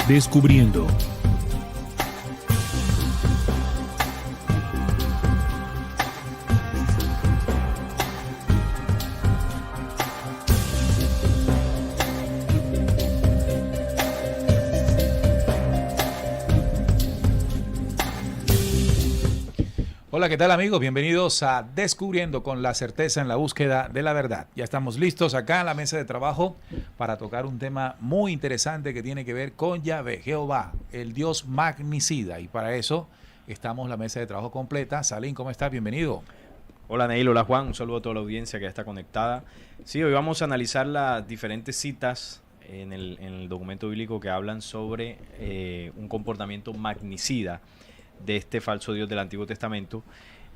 Descubriendo. Hola, ¿qué tal amigos? Bienvenidos a Descubriendo con la certeza en la búsqueda de la verdad. Ya estamos listos acá en la mesa de trabajo para tocar un tema muy interesante que tiene que ver con Yahvé, Jehová, el Dios magnicida. Y para eso estamos la mesa de trabajo completa. Salim, ¿cómo estás? Bienvenido. Hola Neil, hola Juan, un saludo a toda la audiencia que ya está conectada. Sí, hoy vamos a analizar las diferentes citas en el documento bíblico que hablan sobre un comportamiento magnicida de este falso Dios del Antiguo Testamento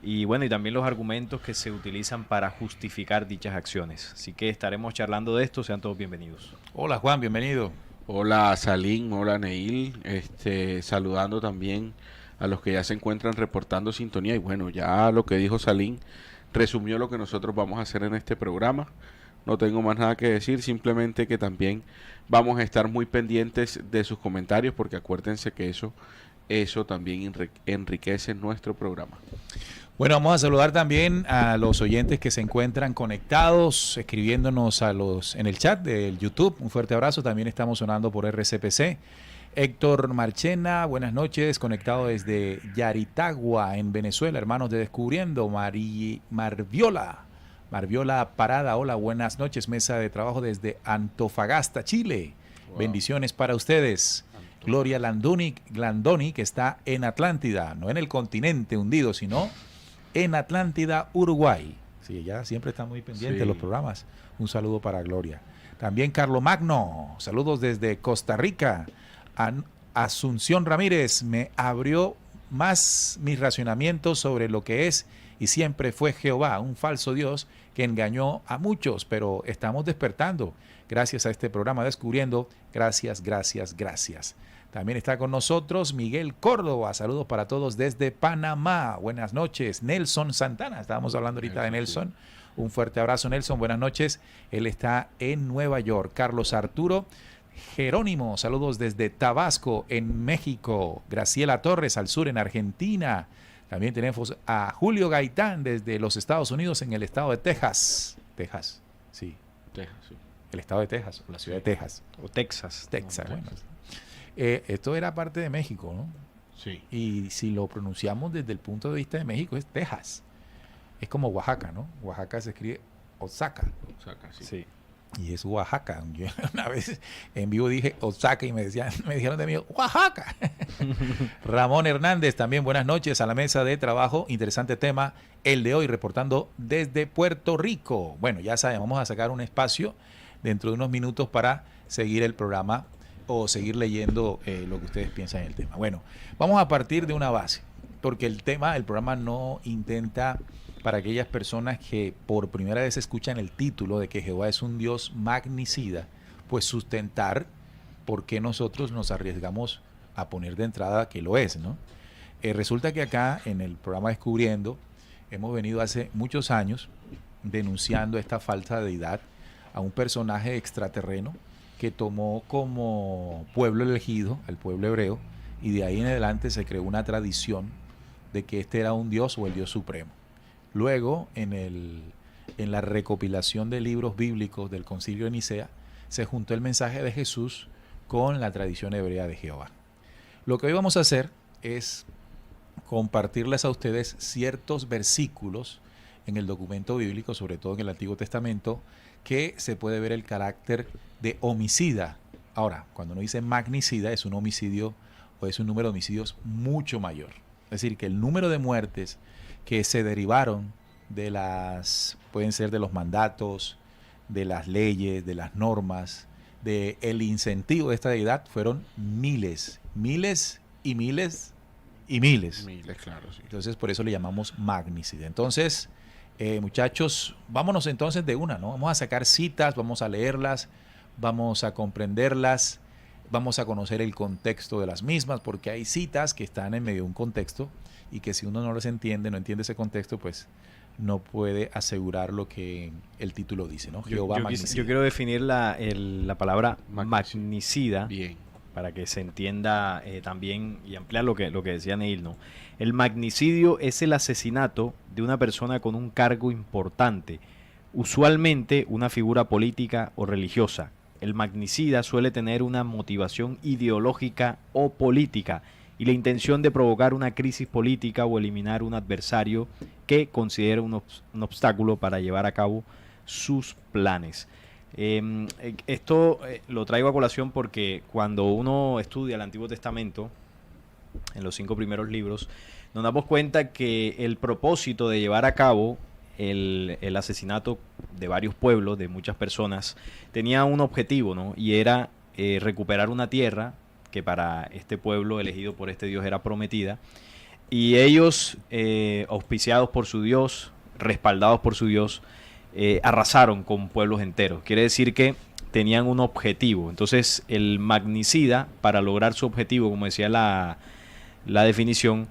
y bueno, y también los argumentos que se utilizan para justificar dichas acciones. Así que estaremos charlando de esto, sean todos bienvenidos. Hola Juan, bienvenido. Hola Salim, hola Neil, saludando también a los que ya se encuentran reportando sintonía y bueno, ya lo que dijo Salim resumió lo que nosotros vamos a hacer en este programa. No tengo más nada que decir, simplemente que también vamos a estar muy pendientes de sus comentarios porque acuérdense que eso también enriquece nuestro programa. Bueno, vamos a saludar también a los oyentes que se encuentran conectados, escribiéndonos en el chat del YouTube. Un fuerte abrazo. También estamos sonando por RCPC. Héctor Marchena, buenas noches, conectado desde Yaritagua, en Venezuela. Hermanos de Descubriendo. Marviola Parada, hola, buenas noches. Mesa de trabajo desde Antofagasta, Chile. Wow. Bendiciones para ustedes. Gloria Glandoni, que está en Atlántida, no en el continente hundido, sino en Atlántida, Uruguay. Sí, ella siempre está muy pendiente de los programas. Un saludo para Gloria. También Carlo Magno, saludos desde Costa Rica. Asunción Ramírez, me abrió más mis racionamientos sobre lo que es y siempre fue Jehová, un falso Dios que engañó a muchos, pero estamos despertando gracias a este programa Descubriendo. Gracias. También está con nosotros Miguel Córdoba. Saludos para todos desde Panamá. Buenas noches. Nelson Santana. Estábamos hablando ahorita de Nelson. Un fuerte abrazo, Nelson. Buenas noches. Él está en Nueva York. Carlos Arturo Jerónimo. Saludos desde Tabasco, en México. Graciela Torres, al sur, en Argentina. También tenemos a Julio Gaitán desde los Estados Unidos, en el estado de Texas. Texas, sí. El estado de Texas, o la ciudad de Texas. O Texas. Texas, bueno. Esto era parte de México, ¿no? Sí. Y si lo pronunciamos desde el punto de vista de México, es Texas. Es como Oaxaca, ¿no? Oaxaca se escribe Oaxaca. Oaxaca, sí. Y es Oaxaca. Yo una vez en vivo dije Oaxaca y me dijeron de mí, Oaxaca. Ramón Hernández, también buenas noches a la mesa de trabajo. Interesante tema, el de hoy, reportando desde Puerto Rico. Bueno, ya saben, vamos a sacar un espacio dentro de unos minutos para seguir el programa o seguir leyendo lo que ustedes piensan en el tema. Bueno, vamos a partir de una base, porque el programa no intenta, para aquellas personas que por primera vez escuchan el título de que Jehová es un Dios magnicida, pues sustentar por qué nosotros nos arriesgamos a poner de entrada que lo es, ¿no? Resulta que acá en el programa Descubriendo hemos venido hace muchos años denunciando esta falsa deidad a un personaje extraterreno que tomó como pueblo elegido al pueblo hebreo, y de ahí en adelante se creó una tradición de que este era un dios o el Dios supremo. Luego, en la recopilación de libros bíblicos del Concilio de Nicea, se juntó el mensaje de Jesús con la tradición hebrea de Jehová. Lo que hoy vamos a hacer es compartirles a ustedes ciertos versículos en el documento bíblico, sobre todo en el Antiguo Testamento, que se puede ver el carácter de homicida. Ahora, cuando uno dice magnicida, es un homicidio o es un número de homicidios mucho mayor. Es decir, que el número de muertes que se derivaron pueden ser de los mandatos, de las leyes, de las normas, del incentivo de esta deidad, fueron miles y miles, claro, sí. Entonces, por eso le llamamos magnicida. Entonces, muchachos, vámonos entonces de una, ¿no? Vamos a sacar citas, vamos a leerlas, vamos a comprenderlas, vamos a conocer el contexto de las mismas, porque hay citas que están en medio de un contexto y que si uno no las entiende, no entiende ese contexto, pues no puede asegurar lo que el título dice, ¿no? Jehová magnicida. Yo quiero definir la palabra magnicida. Bien. para que se entienda también y ampliar lo que decía Neil, ¿no? El magnicidio es el asesinato de una persona con un cargo importante, usualmente una figura política o religiosa. El magnicida suele tener una motivación ideológica o política y la intención de provocar una crisis política o eliminar un adversario que considera un obstáculo para llevar a cabo sus planes. Esto lo traigo a colación porque cuando uno estudia el Antiguo Testamento, en los 5 primeros libros, nos damos cuenta que el propósito de llevar a cabo el asesinato de varios pueblos, de muchas personas, tenía un objetivo, ¿no? Y era recuperar una tierra que para este pueblo elegido por este Dios era prometida, y ellos, auspiciados por su Dios, respaldados por su Dios, arrasaron con pueblos enteros. Quiere decir que tenían un objetivo. Entonces el magnicida, para lograr su objetivo, como decía la definición,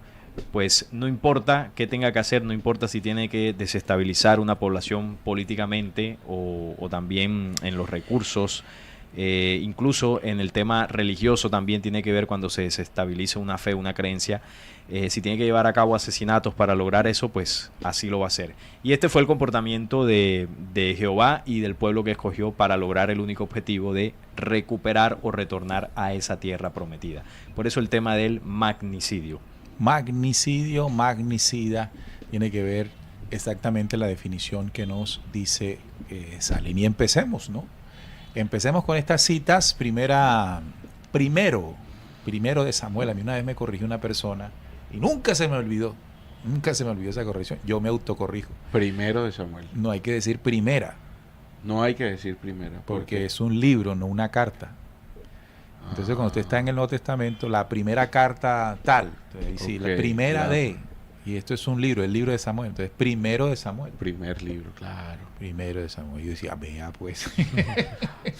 pues no importa qué tenga que hacer, no importa si tiene que desestabilizar una población políticamente o también en los recursos, incluso en el tema religioso también tiene que ver cuando se desestabiliza una fe, una creencia. Si tiene que llevar a cabo asesinatos para lograr eso, pues así lo va a hacer. Y este fue el comportamiento de Jehová y del pueblo que escogió para lograr el único objetivo de recuperar o retornar a esa tierra prometida. Por eso el tema del magnicidio. Magnicidio, magnicida, tiene que ver exactamente la definición que nos dice Salim. Y empecemos, ¿no? Empecemos con estas citas. Primero de Samuel. A mí una vez me corrigió una persona y nunca se me olvidó esa corrección. Yo me autocorrijo. Primero de Samuel. No hay que decir primera. No hay que decir primera. Porque es un libro, no una carta. Entonces, cuando usted está en el Nuevo Testamento, la primera carta tal, entonces, sí, la primera claro. de, y esto es un libro, el libro de Samuel, entonces primero de Samuel. Primer libro, claro. Primero de Samuel. Yo decía, vea pues.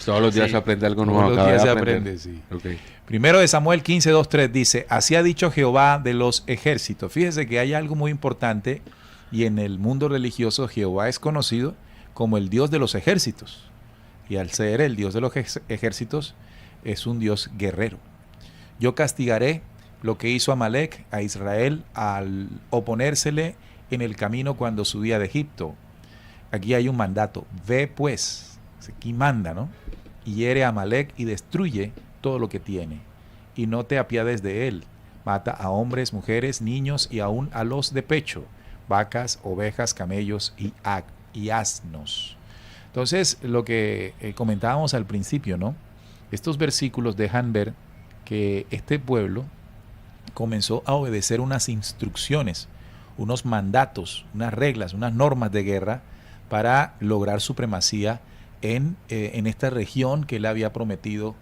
Todos los días se aprende algo nuevo. Todos los días se aprende, sí. Okay. Primero de Samuel 15, 2, 3 dice, así ha dicho Jehová de los ejércitos. Fíjese que hay algo muy importante y en el mundo religioso Jehová es conocido como el Dios de los ejércitos. Y al ser el Dios de los ejércitos, es un Dios guerrero. Yo castigaré lo que hizo Amalek a Israel al oponérsele en el camino cuando subía de Egipto. Aquí hay un mandato. Ve pues, aquí manda, ¿no? Y hiere a Amalek y destruye todo lo que tiene. Y no te apiades de él. Mata a hombres, mujeres, niños y aún a los de pecho. Vacas, ovejas, camellos y asnos. Entonces, lo que comentábamos al principio, ¿no? Estos versículos dejan ver que este pueblo comenzó a obedecer unas instrucciones, unos mandatos, unas reglas, unas normas de guerra para lograr supremacía en esta región que él había prometido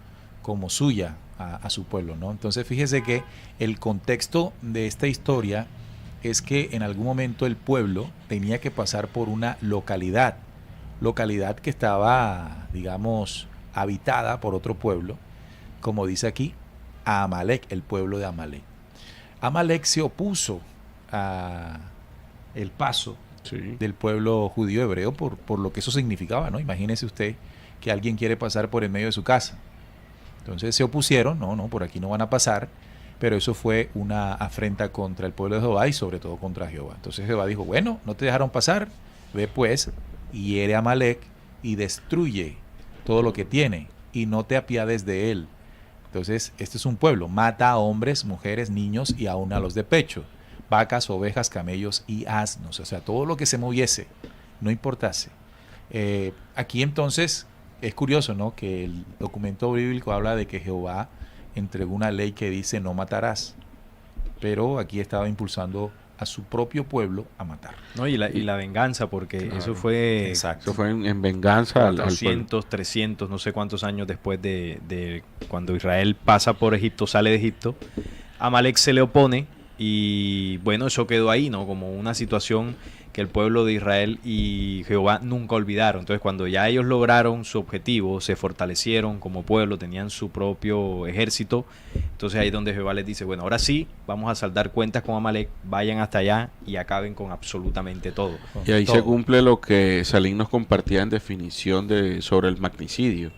como suya a su pueblo, ¿no? Entonces fíjese que el contexto de esta historia es que en algún momento el pueblo tenía que pasar por una localidad que estaba, digamos, habitada por otro pueblo, como dice aquí, a Amalek, el pueblo de Amalek. Amalek se opuso a el paso del pueblo judío hebreo por lo que eso significaba, ¿no? Imagínese usted que alguien quiere pasar por el medio de su casa. Entonces se opusieron, no, por aquí no van a pasar, pero eso fue una afrenta contra el pueblo de Jehová y sobre todo contra Jehová. Entonces Jehová dijo, bueno, no te dejaron pasar, ve pues, hiere a Amalek y destruye todo lo que tiene y no te apiades de él. Entonces, este es un pueblo, mata a hombres, mujeres, niños y aún a los de pecho, vacas, ovejas, camellos y asnos, o sea, todo lo que se moviese, no importase. Aquí entonces es curioso, ¿no?, que el documento bíblico habla de que Jehová entregó una ley que dice no matarás, pero aquí estaba impulsando a su propio pueblo a matar. No, y la venganza, porque claro, eso fue... Exacto. Eso fue en venganza 400, 300, no sé cuántos años después de cuando Israel pasa por Egipto, sale de Egipto, Amalek se le opone y bueno, eso quedó ahí, ¿no? Como una situación que el pueblo de Israel y Jehová nunca olvidaron. Entonces, cuando ya ellos lograron su objetivo, se fortalecieron como pueblo, tenían su propio ejército, entonces ahí es donde Jehová les dice, bueno, ahora sí, vamos a saldar cuentas con Amalek, vayan hasta allá y acaben con absolutamente todo. Y ahí se cumple lo que Salim nos compartía en definición sobre el magnicidio.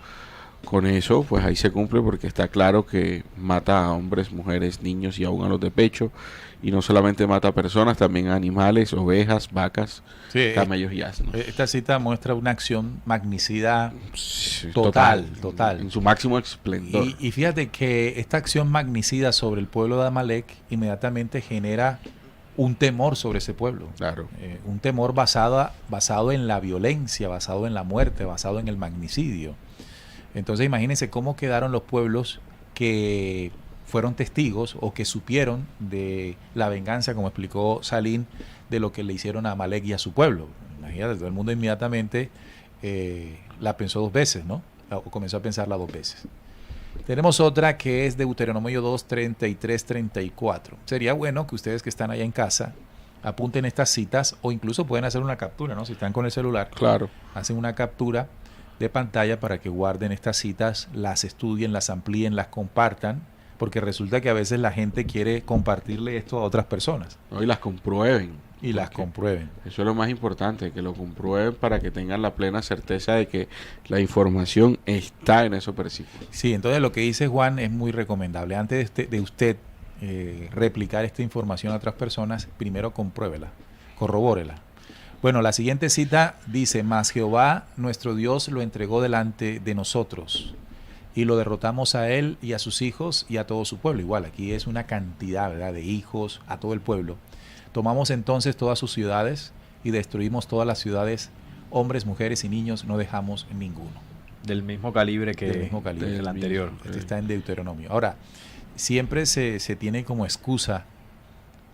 con eso, pues ahí se cumple porque está claro que mata a hombres, mujeres, niños y aún a los de pecho. Y no solamente mata a personas, también a animales, ovejas, vacas, Sí, camellos y asnos. esta cita muestra una acción magnicida Sí, total. En su máximo esplendor. Y fíjate que esta acción magnicida sobre el pueblo de Amalek inmediatamente genera un temor sobre ese pueblo. Claro. Un temor basado en la violencia, basado en la muerte, basado en el magnicidio. Entonces imagínense cómo quedaron los pueblos que fueron testigos o que supieron de la venganza, como explicó Salim, de lo que le hicieron a Amalek y a su pueblo. Imagínate, todo el mundo inmediatamente la pensó dos veces, ¿no? O comenzó a pensarla dos veces. Tenemos otra que es Deuteronomio 2, 33, 34. Sería bueno que ustedes que están allá en casa apunten estas citas o incluso pueden hacer una captura, ¿no? Si están con el celular, Claro. hacen una captura de pantalla para que guarden estas citas, las estudien, las amplíen, las compartan, porque resulta que a veces la gente quiere compartirle esto a otras personas ¿No? Y las comprueben. y las Porque comprueben. eso es lo más importante, que lo comprueben para que tengan la plena certeza de que la información está en esos versículos. Sí, entonces lo que dice Juan es muy recomendable. Antes de usted replicar esta información a otras personas, primero compruébela, corrobórela. Bueno, la siguiente cita dice: mas Jehová nuestro Dios lo entregó delante de nosotros y lo derrotamos a él y a sus hijos y a todo su pueblo. Igual, aquí es una cantidad, ¿verdad?, de hijos, a todo el pueblo. Tomamos entonces todas sus ciudades y destruimos todas las ciudades, hombres, mujeres y niños, no dejamos ninguno. Del mismo calibre que Del mismo calibre. el anterior. Este está en Deuteronomio. Ahora, siempre se tiene como excusa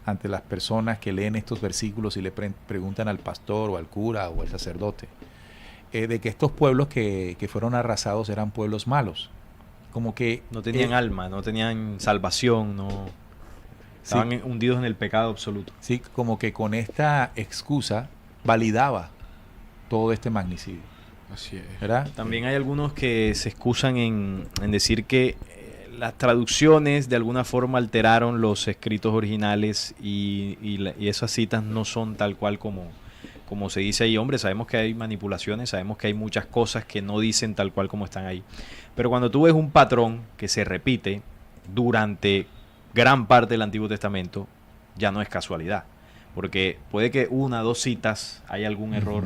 ante las personas que leen estos versículos y le preguntan al pastor o al cura o al sacerdote de que estos pueblos que fueron arrasados eran pueblos malos. Como que No tenían alma, no tenían salvación, no estaban hundidos en el pecado absoluto. sí, como que con esta excusa validaba todo este magnicidio, Así es. ¿verdad? También hay algunos que se excusan en decir que las traducciones de alguna forma alteraron los escritos originales y esas citas no son tal cual como se dice ahí. Hombre, sabemos que hay manipulaciones, sabemos que hay muchas cosas que no dicen tal cual como están ahí. Pero cuando tú ves un patrón que se repite durante gran parte del Antiguo Testamento, ya no es casualidad. Porque puede que una o dos citas hay algún error,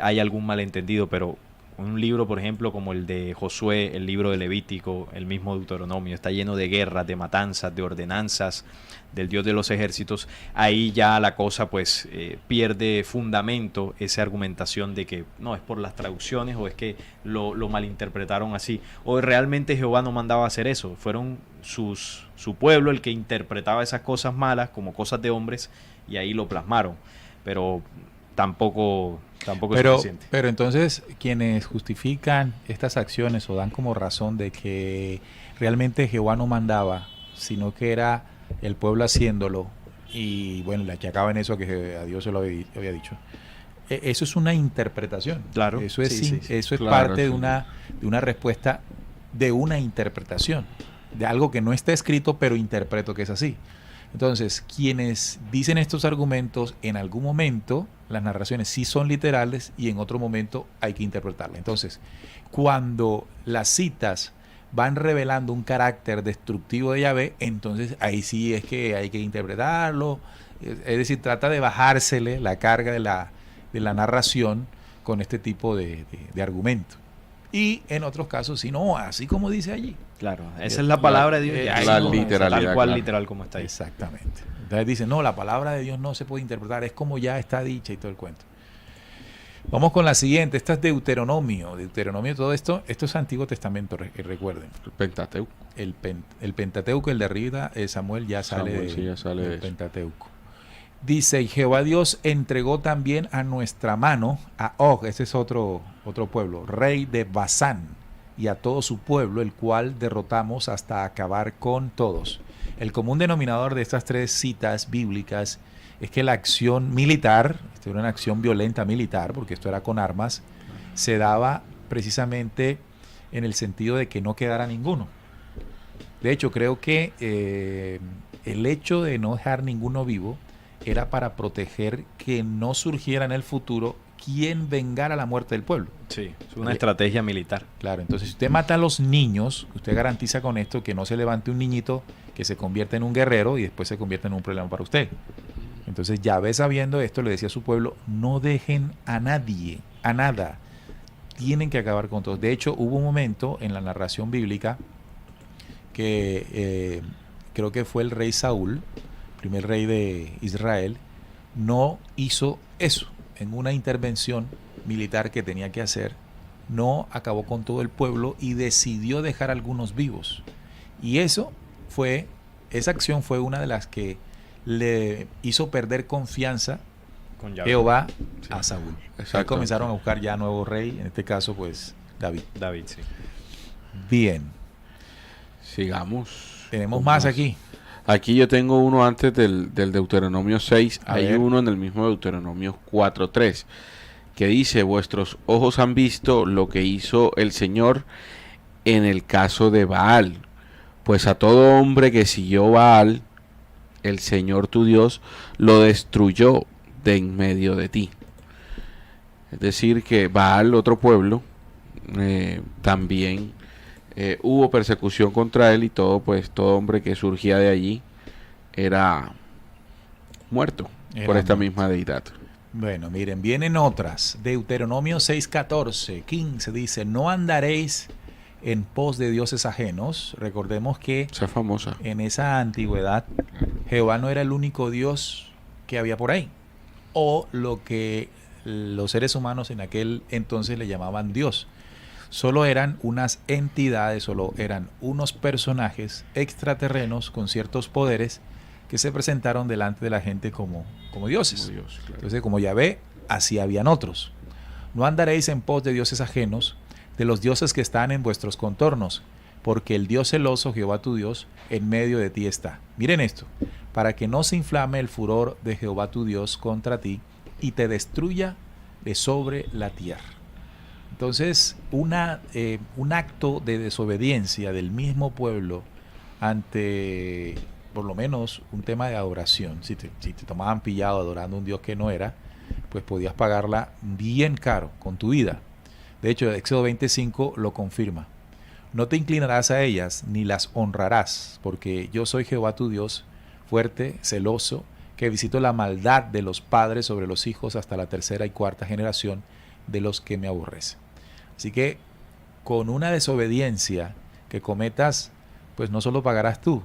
hay algún malentendido, pero un libro, por ejemplo, como el de Josué, el libro de Levítico, el mismo Deuteronomio, está lleno de guerras, de matanzas, de ordenanzas del Dios de los ejércitos. Ahí ya la cosa pues pierde fundamento, esa argumentación de que no, es por las traducciones o es que lo malinterpretaron así. O realmente Jehová no mandaba a hacer eso, fueron su pueblo el que interpretaba esas cosas malas como cosas de hombres y ahí lo plasmaron. Pero tampoco es suficiente. Pero entonces quienes justifican estas acciones o dan como razón de que realmente Jehová no mandaba, sino que era el pueblo haciéndolo, y bueno, le achacaban eso a que a Dios se lo había dicho. Eso es una interpretación. Claro. Eso es, Sí. eso es Claro, parte sí. de una respuesta, de una interpretación, de algo que no está escrito, pero interpreto que es así. Entonces, quienes dicen estos argumentos, en algún momento las narraciones sí son literales y en otro momento hay que interpretarlas. Entonces, cuando las citas van revelando un carácter destructivo de Yahvé, entonces ahí sí es que hay que interpretarlo. Es decir, trata de bajársele la carga de la narración con este tipo de argumento. Y en otros casos, sí, no, así como dice allí. Claro, esa es la palabra de Dios. la Ahí no, literalidad, tal cual, claro. literal como está ahí. Exactamente. Entonces dicen, no, la palabra de Dios no se puede interpretar, es como ya está dicha y todo el cuento. Vamos con la siguiente, esta es Deuteronomio. Deuteronomio, todo esto es Antiguo Testamento, recuerden. El Pentateuco. El Pentateuco, el de arriba, Samuel ya sale, Samuel, sí, ya sale del de eso. Pentateuco. Dice, y Jehová Dios entregó también a nuestra mano a Og, ese es otro pueblo, rey de Basán, y a todo su pueblo, el cual derrotamos hasta acabar con todos. El común denominador de estas tres citas bíblicas es que la acción militar, esto era una acción violenta militar, porque esto era con armas, se daba precisamente en el sentido de que no quedara ninguno. De hecho, creo que el hecho de no dejar ninguno vivo era para proteger que no surgiera en el futuro quién vengara la muerte del pueblo. Sí, es una estrategia militar. Claro, entonces si usted mata a los niños, usted garantiza con esto que no se levante un niñito que se convierte en un guerrero y después se convierte en un problema para usted. Entonces Yahvé, sabiendo esto, le decía a su pueblo, no dejen a nadie, a nada. Tienen que acabar con todos. De hecho, hubo un momento en la narración bíblica que creo que fue el rey Saúl, primer rey de Israel, no hizo eso. En una intervención militar que tenía que hacer, no acabó con todo el pueblo y decidió dejar algunos vivos. Y esa acción fue una de las que le hizo perder confianza Con Yahvé. Jehová Sí. a Saúl. Exacto. Ahí comenzaron a buscar ya nuevo rey, en este caso pues David. David, sí. Bien, Sigamos. tenemos con más aquí. Aquí yo tengo uno antes del Deuteronomio 6. A Hay ver. uno en el mismo Deuteronomio 4:3 que dice: vuestros ojos han visto lo que hizo el Señor en el caso de Baal. Pues a todo hombre que siguió Baal, el Señor tu Dios lo destruyó de en medio de ti. Es decir, que Baal, otro pueblo, también hubo persecución contra él, y todo hombre que surgía de allí era muerto por esta misma deidad. Bueno, miren, vienen otras. Deuteronomio 6:14, 15 dice, no andaréis en pos de dioses ajenos. Recordemos que Esa es famosa. en esa antigüedad Jehová no era el único Dios que había por ahí, o lo que los seres humanos en aquel entonces le llamaban Dios. Solo eran unas entidades, solo eran unos personajes extraterrenos con ciertos poderes que se presentaron delante de la gente como dioses. Como Dios, claro. Entonces, como Yahvé, así habían otros. No andaréis en pos de dioses ajenos, de los dioses que están en vuestros contornos, porque el Dios celoso, Jehová tu Dios, en medio de ti está. Miren esto, para que no se inflame el furor de Jehová tu Dios contra ti y te destruya de sobre la tierra. Entonces, un acto de desobediencia del mismo pueblo ante, por lo menos, un tema de adoración. Si te tomaban pillado adorando a un Dios que no era, pues podías pagarla bien caro con tu vida. De hecho, Éxodo 25 lo confirma. No te inclinarás a ellas, ni las honrarás, porque yo soy Jehová tu Dios, fuerte, celoso, que visito la maldad de los padres sobre los hijos hasta la tercera y cuarta generación de los que me aborrecen. Así que con una desobediencia que cometas, pues no solo pagarás tú,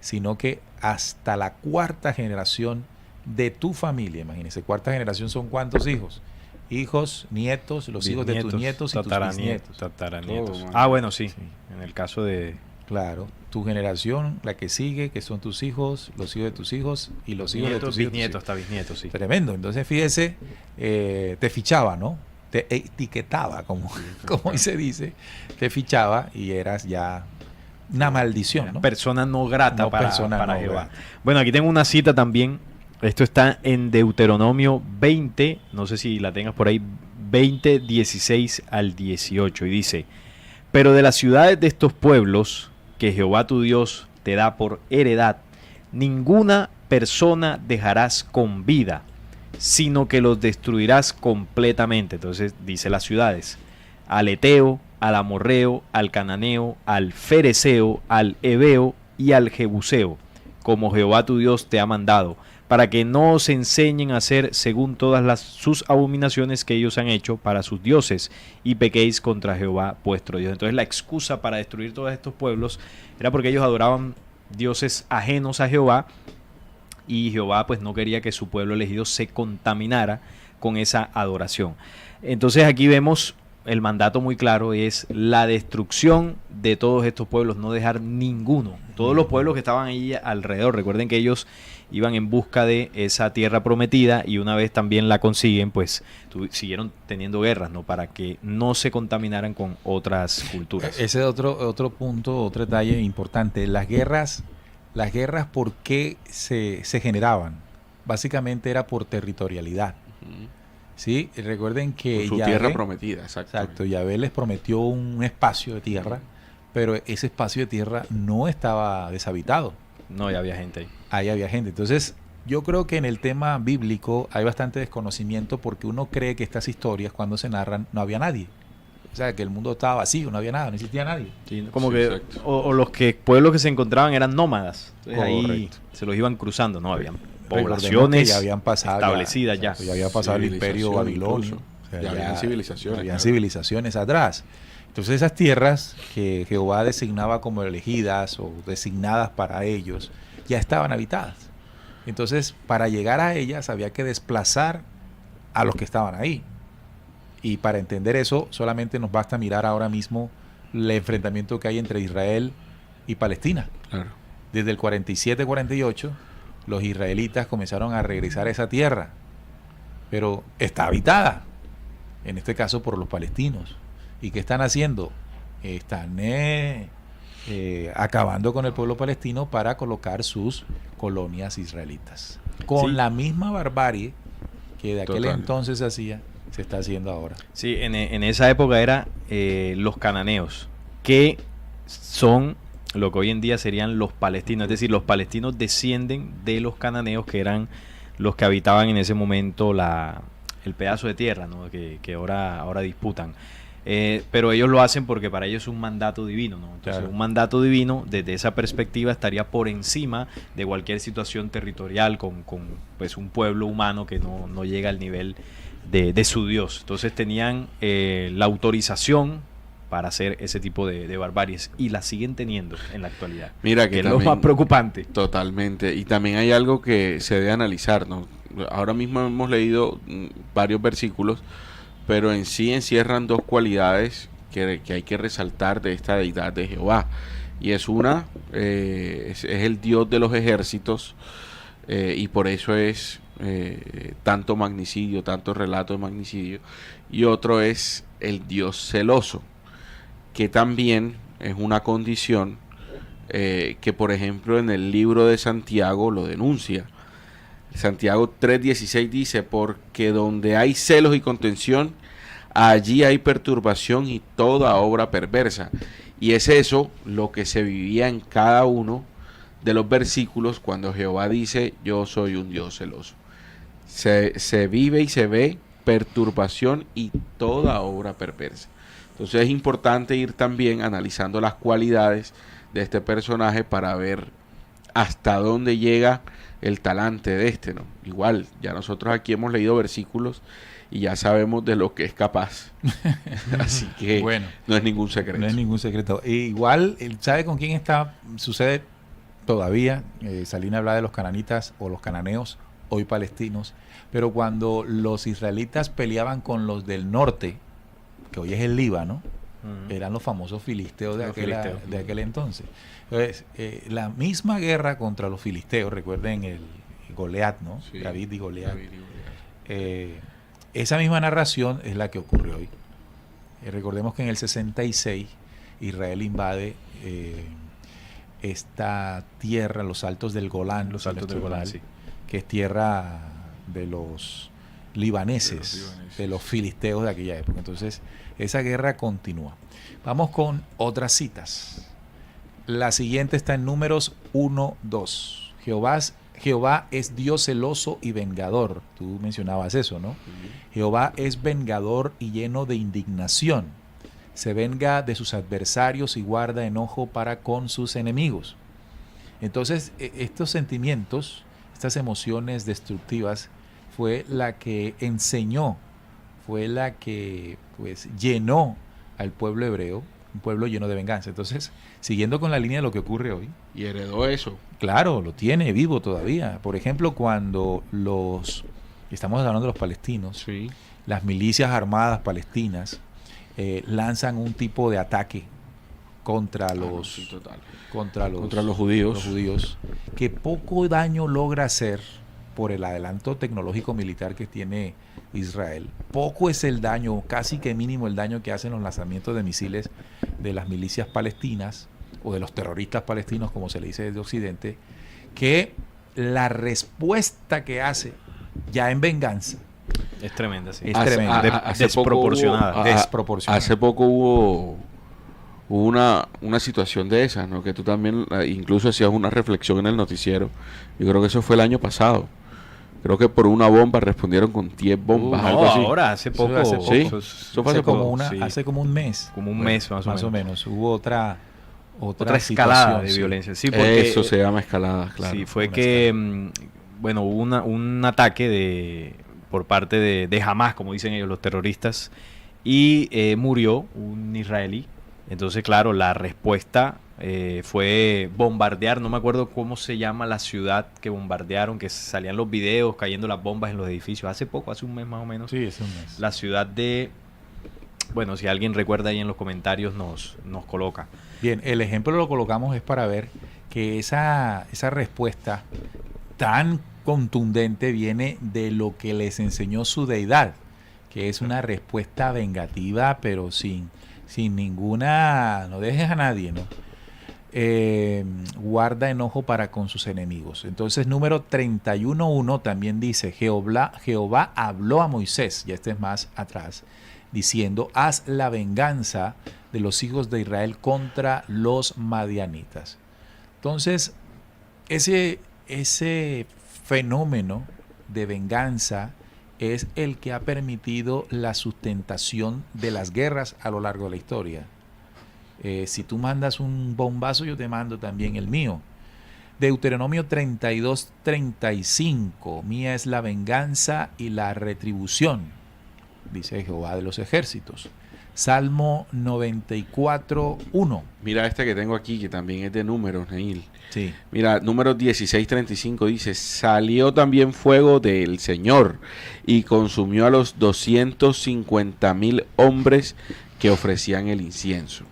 sino que hasta la cuarta generación de tu familia. Imagínense, cuarta generación son ¿cuántos hijos? Hijos, nietos, los hijos de tus nietos y tus bisnietos. Tataranietos. Todo, Ah, bueno, sí. Sí. En el caso de... Claro, tu generación, la que sigue, que son tus hijos, los hijos de tus hijos y los hijos de tus hijos. bisnietos, hasta bisnietos, sí. Tremendo. Entonces, fíjese, te fichaba, ¿no? Te etiquetaba, como hoy se dice, te fichaba y eras ya una maldición, ¿no? Persona no grata No, para persona no Jehová. grata. Bueno, aquí tengo una cita también. Esto está en Deuteronomio 20, no sé si la tengas por ahí, 20, 16 al 18. Y dice, pero de las ciudades de estos pueblos que Jehová tu Dios te da por heredad, ninguna persona dejarás con vida, sino que los destruirás completamente. Entonces dice las ciudades: al Eteo, al Amorreo, al Cananeo, al Fereceo, al Heveo y al Jebuseo, como Jehová tu Dios te ha mandado, para que no os enseñen a hacer según todas sus abominaciones que ellos han hecho para sus dioses, y pequéis contra Jehová vuestro Dios. Entonces la excusa para destruir todos estos pueblos era porque ellos adoraban dioses ajenos a Jehová, y Jehová pues no quería que su pueblo elegido se contaminara con esa adoración. Entonces aquí vemos el mandato muy claro, es la destrucción de todos estos pueblos, no dejar ninguno. Todos los pueblos que estaban ahí alrededor, recuerden que ellos iban en busca de esa tierra prometida, y una vez también la consiguen, pues siguieron teniendo guerras, ¿no? Para que no se contaminaran con otras culturas. Ese es otro punto, otro detalle importante. Las guerras, ¿por qué se generaban? Básicamente era por territorialidad. ¿Sí? Recuerden que Por su tierra prometida, exacto, Yahvé les prometió un espacio de tierra, pero ese espacio de tierra no estaba deshabitado. No, ya había gente ahí. Ahí había gente. Entonces, Yo creo que en el tema bíblico hay bastante desconocimiento porque uno cree que estas historias cuando se narran no había nadie. O sea, que el mundo estaba vacío, no había nada, no existía nadie. Sí, como Sí, que exacto. o los pueblos que se encontraban eran nómadas. Entonces ahí Correcto. se los iban cruzando, ¿no? Habían Recordemos que poblaciones ya habían pasado, establecidas ya. Ya había pasado el imperio Civilización babilonio. incluso. O sea, Ya habían civilizaciones, habían claro. civilizaciones atrás. Entonces esas tierras que Jehová designaba como elegidas o designadas para ellos, ya estaban habitadas. Entonces, para llegar a ellas había que desplazar a los que estaban ahí. Y para entender eso, solamente nos basta mirar ahora mismo el enfrentamiento que hay entre Israel y Palestina. Claro. Desde el 47-48, los israelitas comenzaron a regresar a esa tierra, pero está habitada, en este caso por los palestinos. ¿Y qué están haciendo? Están acabando con el pueblo palestino para colocar sus colonias israelitas. Con Sí. la misma barbarie que de aquel Total. entonces se hacía, se está haciendo ahora. Sí, en esa época era los cananeos, que son lo que hoy en día serían los palestinos. Es decir, los palestinos descienden de los cananeos, que eran los que habitaban en ese momento el pedazo de tierra, ¿no? que ahora disputan. Pero ellos lo hacen porque para ellos es un mandato divino, ¿no? Entonces, Claro. un mandato divino, desde esa perspectiva, estaría por encima de cualquier situación territorial con pues, un pueblo humano que no llega al nivel de su Dios. Entonces tenían la autorización para hacer ese tipo de barbaries y la siguen teniendo en la actualidad. Mira Que que es lo también, más preocupante. totalmente. Y también hay algo que se debe analizar, ¿no? Ahora mismo hemos leído varios versículos, pero en sí encierran dos cualidades que hay que resaltar de esta deidad de Jehová. Y es una, es el Dios de los ejércitos, y por eso es tanto magnicidio, tanto relato de magnicidio. Y otro es el Dios celoso, que también es una condición que, por ejemplo, en el libro de Santiago lo denuncia. Santiago 3:16 dice: porque donde hay celos y contención, allí hay perturbación y toda obra perversa. Y es eso lo que se vivía en cada uno de los versículos cuando Jehová dice: yo soy un Dios celoso. Se vive y se ve perturbación y toda obra perversa. Entonces es importante ir también analizando las cualidades de este personaje para ver hasta dónde llega el talante de este, ¿no? Igual, ya nosotros aquí hemos leído versículos y ya sabemos de lo que es capaz. Así que Bueno, no es ningún secreto. no es ningún secreto. Igual, ¿sabe con quién sucede todavía? Salina habla de los cananitas o los cananeos, hoy palestinos, pero cuando los israelitas peleaban con los del norte, que hoy es el Líbano, eran los famosos filisteos de aquel entonces. Entonces, la misma guerra contra los filisteos, recuerden el Goliat, ¿no? Sí, David y Goliat. David y Goliat. Esa misma narración es la que ocurre hoy. Recordemos que en el 66 Israel invade esta tierra, los altos del Golán, Los altos del Golán, sí. que es tierra de los libaneses, de los filisteos de aquella época. Entonces, esa guerra continúa. Vamos con otras citas. La siguiente está en Números 1:2. Jehová es Dios celoso y vengador. Tú mencionabas eso, ¿no? Jehová es vengador y lleno de indignación. Se venga de sus adversarios y guarda enojo para con sus enemigos. Entonces, estos sentimientos, estas emociones destructivas, fue la que enseñó, fue la que pues llenó al pueblo hebreo, un pueblo lleno de venganza. Entonces, siguiendo con la línea de lo que ocurre hoy, Y heredó eso. claro, lo tiene vivo todavía. Por ejemplo, cuando estamos hablando de los palestinos, Sí. las milicias armadas palestinas lanzan un tipo de ataque contra los Sí, total. contra Contra los judíos. los judíos, que poco daño logra hacer por el adelanto tecnológico militar que tiene Israel. Poco es el daño, casi que mínimo el daño que hacen los lanzamientos de misiles de las milicias palestinas o de los terroristas palestinos, como se le dice desde Occidente, que la respuesta que hace ya en venganza Es tremenda, sí. es tremenda. Hace poco desproporcionada. hubo- Desproporcionada. Hace poco hubo hubo una situación de esas, ¿no? Que tú también incluso hacías una reflexión en el noticiero. Yo creo que eso fue el año pasado. Creo que por una bomba respondieron con 10 bombas, No, algo así. ahora, hace Eso poco. hace poco. Sí, Eso eso fue hace poco. sí. Hace como un mes. Como un Bueno, mes más o menos. Hubo otra Otra escalada situación, de sí. violencia. Sí, porque, Eso se llama escalada, claro. sí, fue una que, bueno, hubo un ataque por parte de Hamas, como dicen ellos, los terroristas, y murió un israelí. Entonces, claro, la respuesta fue bombardear, no me acuerdo cómo se llama la ciudad que bombardearon, que salían los videos cayendo las bombas en los edificios, hace poco, hace un mes más o menos. Sí, es un mes. La ciudad de, bueno, si alguien recuerda ahí en los comentarios nos coloca. Bien, el ejemplo lo colocamos es para ver que esa respuesta tan contundente viene de lo que les enseñó su deidad, que es una respuesta vengativa, pero sin ninguna, no dejes a nadie, ¿no? Guarda enojo para con sus enemigos. Entonces, número 31.1 también dice, Jehová habló a Moisés, ya este es más atrás, diciendo, haz la venganza de los hijos de Israel contra los madianitas. Entonces, ese fenómeno de venganza es el que ha permitido la sustentación de las guerras a lo largo de la historia. Si tú mandas un bombazo, yo te mando también el mío. Deuteronomio 32:35, mía es la venganza y la retribución, dice Jehová de los ejércitos. Salmo 94:1. Mira este que tengo aquí, que también es de números, Neil. Sí. Mira, número 16:35 dice, salió también fuego del Señor y consumió a los 250,000 hombres que ofrecían el incienso.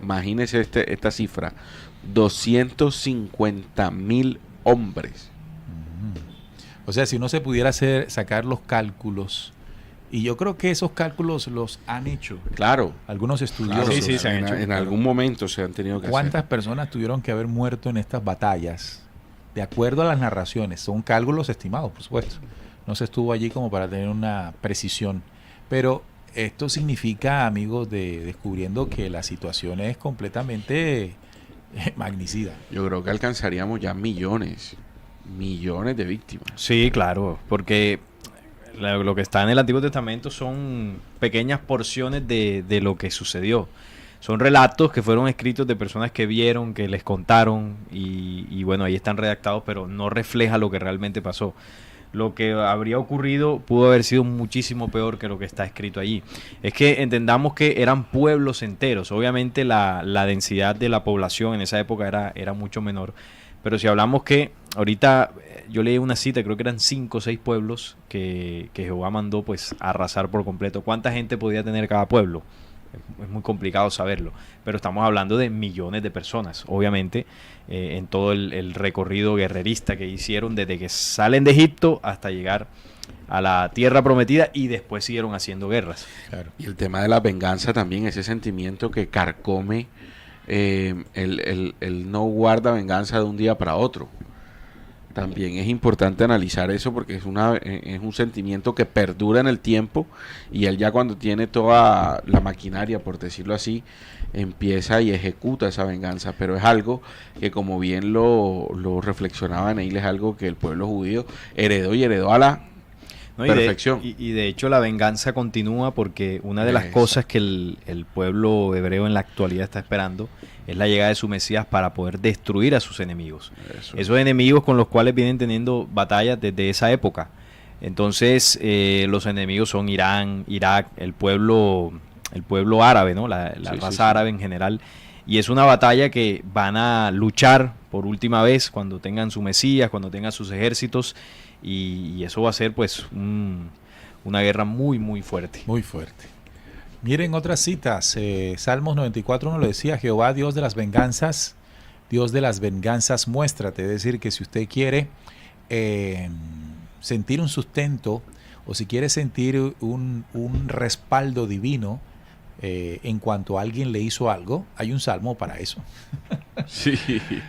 Imagínese esta cifra, 250,000 hombres. O sea, si uno se pudiera sacar los cálculos, y yo creo que esos cálculos los han hecho Claro, algunos estudiosos. claro, Sí, se han hecho. en algún momento se han tenido que ¿Cuántas hacer. personas tuvieron que haber muerto en estas batallas? De acuerdo a las narraciones, son cálculos estimados, por supuesto. No se estuvo allí como para tener una precisión. Pero esto significa, amigos, descubriendo que la situación es completamente magnicida. Yo creo que alcanzaríamos ya millones de víctimas. Sí, claro, porque lo que está en el Antiguo Testamento son pequeñas porciones de lo que sucedió. Son relatos que fueron escritos de personas que vieron, que les contaron y bueno, ahí están redactados, pero no refleja lo que realmente pasó. Lo que habría ocurrido pudo haber sido muchísimo peor que lo que está escrito allí. Es que entendamos que eran pueblos enteros. Obviamente la densidad de la población en esa época era mucho menor. Pero si hablamos que ahorita yo leí una cita, creo que eran 5 o 6 pueblos que Jehová mandó pues a arrasar por completo. ¿Cuánta gente podía tener cada pueblo? Es muy complicado saberlo, pero estamos hablando de millones de personas, obviamente, en todo el recorrido guerrerista que hicieron desde que salen de Egipto hasta llegar a la tierra prometida y después siguieron haciendo guerras. Claro. Y el tema de la venganza también, ese sentimiento que carcome, el no guarda venganza de un día para otro. También es importante analizar eso porque es un sentimiento que perdura en el tiempo y él ya cuando tiene toda la maquinaria, por decirlo así, empieza y ejecuta esa venganza, pero es algo que, como bien lo reflexionaba Neil, es algo que el pueblo judío heredó a la ¿No? perfección. Y de hecho la venganza continúa porque una de las Exacto. cosas que el pueblo hebreo en la actualidad está esperando es la llegada de su Mesías para poder destruir a sus enemigos. Eso. Esos enemigos con los cuales vienen teniendo batallas desde esa época. Entonces los enemigos son Irán, Irak, el pueblo árabe, ¿no? La Sí, raza sí, sí. árabe en general. Y es una batalla que van a luchar por última vez cuando tengan su Mesías, cuando tengan sus ejércitos. Y eso va a ser pues una guerra muy, muy fuerte. Muy fuerte. Miren otras citas. Salmos 94 nos lo decía, Jehová, Dios de las venganzas, muéstrate. Es decir, que si usted quiere sentir un sustento o si quiere sentir un respaldo divino, En cuanto a alguien le hizo algo, hay un salmo para eso. Sí.